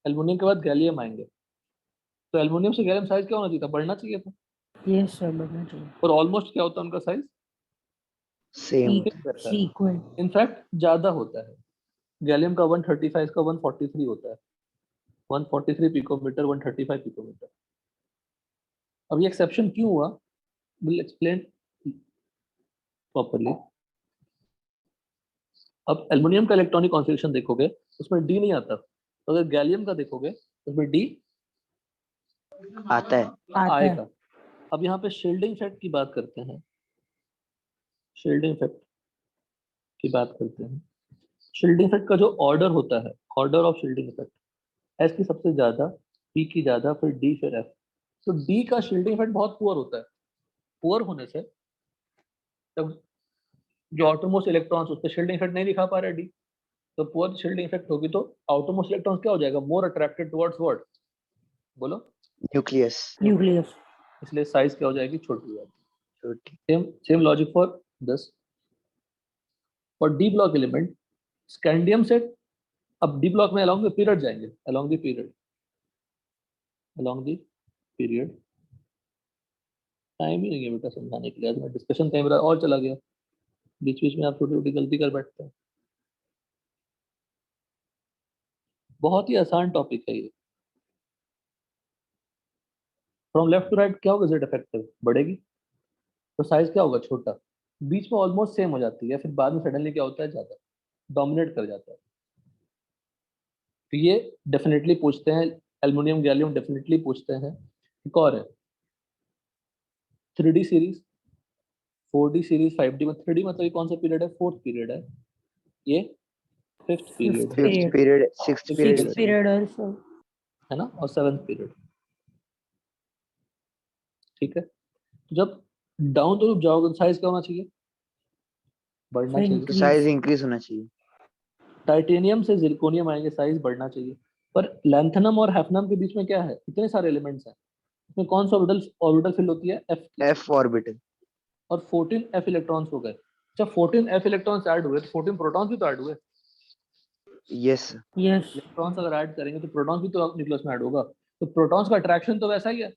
एल्युमिनियम के बाद गैलियम आएंगे, तो एल्युमिनियम से गैलियम साइज क्या होना चाहिए था, बढ़ना चाहिए था, यस सर, बढ़ना चाहिए। और ऑलमोस्ट क्या होता है उनका साइज, सेम। सीक्वल। इनफैक्ट ज्यादा होता है, गैलियम का 135, इसका 143 होता है, 143 पिकोमीटर, 135 पिकोमीटर। अब ये एक्सेप्शन क्यों हुआ, विल एक्सप्लेन प्रॉपर्ली। अब एल्युमिनियम का इलेक्ट्रॉनिक कॉन्फ़िगरेशन देखोगे उसमें डी नहीं आता, तो अगर गैलियम का देखोगे उसमें डी आता है। आता है। आएगा। अब यहाँ पे शील्डिंग इफेक्ट की बात करते हैं, शील्डिंग इफेक्ट की बात करते हैं। शील्डिंग इफेक्ट का जो ऑर्डर होता है, order of shielding effect, S की सबसे ज्यादा, पी की ज्यादा, फिर डी, फिर एफ। तो डी का शील्डिंग इफेक्ट बहुत पुअर होता है, पुअर होने से जब जो आउटरमोस्ट इलेक्ट्रॉन्स उस पर शील्डिंग इफेक्ट नहीं दिखा पा रहे डी, तो पुअर शील्डिंग इफेक्ट होगी तो आउटरमोस्ट इलेक्ट्रॉन्स क्या हो जाएगा, मोर अट्रैक्टेड टुवर्ड्स व्हाट, बोलो, न्यूक्लियस। न्यूक्लियस। इसलिए साइज क्या हो जाएगी, छोटी हो जाएगी। छोटी। Same logic for this, for D block element scandium से, अब डी ब्लॉक में अलोंग द पीरियड जाएंगे, along the period, along the period. Time ही नहीं है बेटा समझाने के लिए, आज मैं डिस्कशन कहीं मेरा और चला गया, बीच बीच में आप छोटी छोटी गलती कर बैठते हैं। बहुत ही आसान टॉपिक है ये। फ्रॉम लेफ्ट टू राइट क्या होगा, जेड इफेक्टिव बढ़ेगी, तो साइज क्या होगा, छोटा, बीच में ऑलमोस्ट सेम हो जाती है, फिर बाद में सडनली क्या होता है, ज्यादा डोमिनेट कर जाता है। तो ये डेफिनेटली पूछते हैं, एल्युमिनियम गैलियम डेफिनेटली पूछते हैं। एक और है 3D series, 4D series, 5D में 3D मतलब ये कौन सा पीरियड है, फोर्थ पीरियड है, ये फिफ्थ पीरियड है, fifth period, sixth Sixth period. Period also, है ना, और 7th पीरियड। ठीक है, तो जब डाउन द लूप जाओगे तो साइज क्या होना चाहिए, बढ़ना चाहिए। Increase. साइज इंक्रीज होना चाहिए। टाइटेनियम से जिरकोनियम आएंगे, साइज बढ़ना चाहिए। पर लैंथनम और हैफनम के बीच में क्या है, इतने सारे एलिमेंट्स हैं, इसमें कौन सा ऑर्बिटल फिल होती है, एफ की, एफ ऑर्बिटल। और 14 एफ इलेक्ट्रॉन्स हो गए। जब 14 एफ इलेक्ट्रॉन्स ऐड हुए तो 14 प्रोटॉन्स भी तो ऐड हुए। यस। यस। इलेक्ट्रॉन्स अगर ऐड करेंगे तो प्रोटॉन्स भी तो न्यूक्लियस में ऐड होगा, तो प्रोटॉन्स का अट्रैक्शन तो वैसा ही है,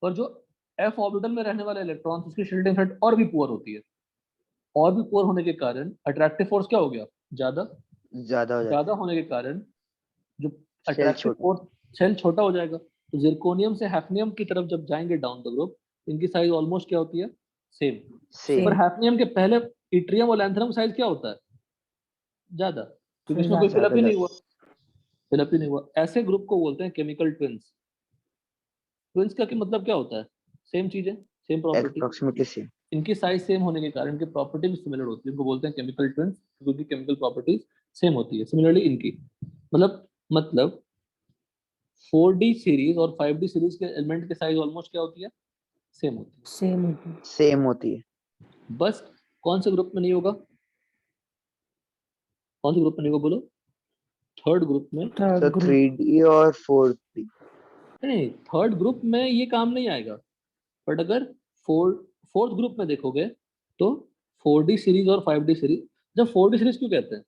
पर जो एफ ऑर्बिटल में रहने वाले इलेक्ट्रॉन्स, उसकी शील्डिंग इफेक्ट और भी पुअर होती है, और भी पुअर होने के कारण अट्रैक्टिव फोर्स क्या हो गया, ज्यादा, ज्यादा हो जाता ज्यादा होने के कारण जो है। सेल अट्रैक्टिव छोटा। फोर्स, सेल छोटा हो जाएगा। तो जिरकोनियम से हैफनियम की तरफ जब जाएंगे डाउन द ग्रुप, इनकी साइज ऑलमोस्ट क्या होती है, सेम। पर सेम। हैफनियम के पहले इट्रियम और लैंथनम साइज क्या होता है, ज्यादा, क्योंकि इसमें कोई फिलअप ही नहीं हुआ, फिलअप ही नहीं हुआ। ऐसे ग्रुप को बोलते हैं केमिकल ट्विन्स। ट्विन्स का मतलब क्या होता है, सेम चीजें, सेम प्रॉपर्टी, अप्रोक्सीमेटली सेम। इनकी साइज सेम होने के कारण इनकी प्रॉपर्टी भी सिमिलर होती है, इनको बोलते हैं केमिकल ट्विन्स, क्योंकि केमिकल प्रॉपर्टीज सेम होती है। सिमिलरली इनकी मतलब 4D सीरीज और 5D सीरीज के एलिमेंट की साइज ऑलमोस्ट क्या होती है, सेम होती है। सेम होती है। सेम होती है। बस कौन से ग्रुप में नहीं होगा, कौन से ग्रुप में नहीं होगा, बोलो, थर्ड ग्रुप में। तो 3D और 4D। नहीं, थर्ड ग्रुप में ये काम नहीं आएगा, बट अगर फोर्थ ग्रुप में देखोगे तो 4D सीरीज और 5D सीरीज। जब 4D सीरीज क्यों कहते हैं,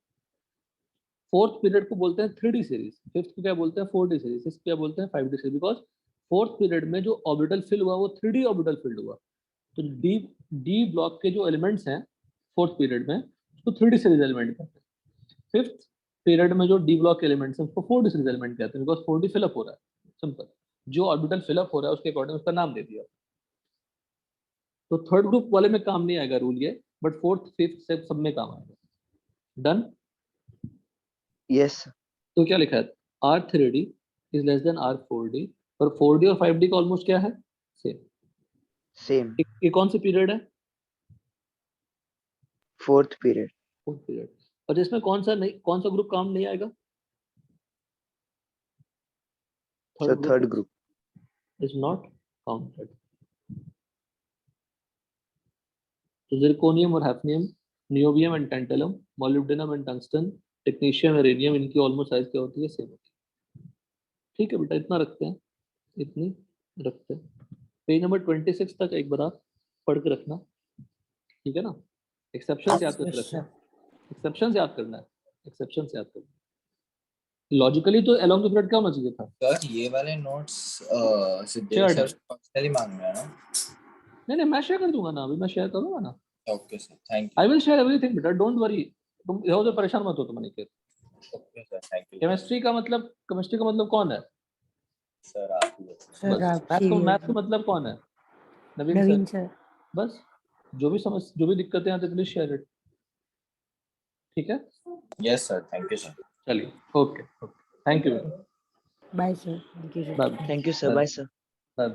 फोर्थ पीरियड को बोलते हैं 3D सीरीज, फिफ्थ को क्या बोलते हैं 4D सीरीज, सिक्स्थ क्या बोलते हैं 5D series, because fourth period में जो ऑर्बिटल फिल हुआ वो 3D ऑर्बिटल फिल हुआ। तो डी ब्लॉक के जो एलिमेंट्स हैं फोर्थ पीरियड में, उसको 3D सीरीज एलिमेंट कहते हैं। फिफ्थ पीरियड में जो डी ब्लॉक एलिमेंट्स हैं उसको 4D सीरीज एलिमेंट कहते हैं, बिकॉज 4D फिलअप हो रहा है, सिंपल, जो ऑर्बिटल फिलअप हो रहा है उसके अकॉर्डिंग उसका नाम दे दिया। तो थर्ड ग्रुप वाले में काम नहीं आएगा रूल ये, बट फोर्थ फिफ्थ से सब में काम आएगा। डन। यस। तो क्या लिखा है, R3D is less than R4D, और 4D और 5D का ऑलमोस्ट क्या है, सेम। सेम। ये कौन सी पीरियड है, फोर्थ पीरियड। Fourth period. और जिसमें कौन सा ग्रुप काम नहीं आएगा, So third group is not counted. तो जिरकोनियम और hafnium niobium and tantalum, molybdenum and tungsten, technetium और रेडियम, इनकी ऑलमोस्ट साइज क्या होती है? सेम होती है। ठीक है बेटा, इतना रखते हैं, इतनी रखते हैं। पेज नंबर 26 तक एक बार आप पढ़ के रखना, ठीक है ना? एक्सेप्शन याद करके रखना, एक्सेप्शन याद करना है, एक्सेप्शन याद करना। लॉजिकली तो अलोंग द पीरियड क्या होना चाहिए था? सर ये वाले नोट्स सिद्धेश Shared सर है। पर्सनली मांग रहे हैं ना? नहीं मैं शेयर कर दूंगा ना, अभी मैं शेयर करूंगा ना। Okay sir, thank I will share everything बेटा, डोंट वरी, तुम इधर उधर परेशान मत हो तुम Aniket. You. Okay sir, thank you chemistry का मतलब कौन है? सर। आप ही हो। सर आप मैथ का मतलब कौन है? नवीन नवीन सर। सर। बस जो भी दिक्कतें आती है प्लीज शेयर इट, ठीक है? Yes sir, thank you sir. चलिए, ओके, थैंक यू बेटा, bye sir, thank you sir. Bye thank you sir, bye sir. Bye.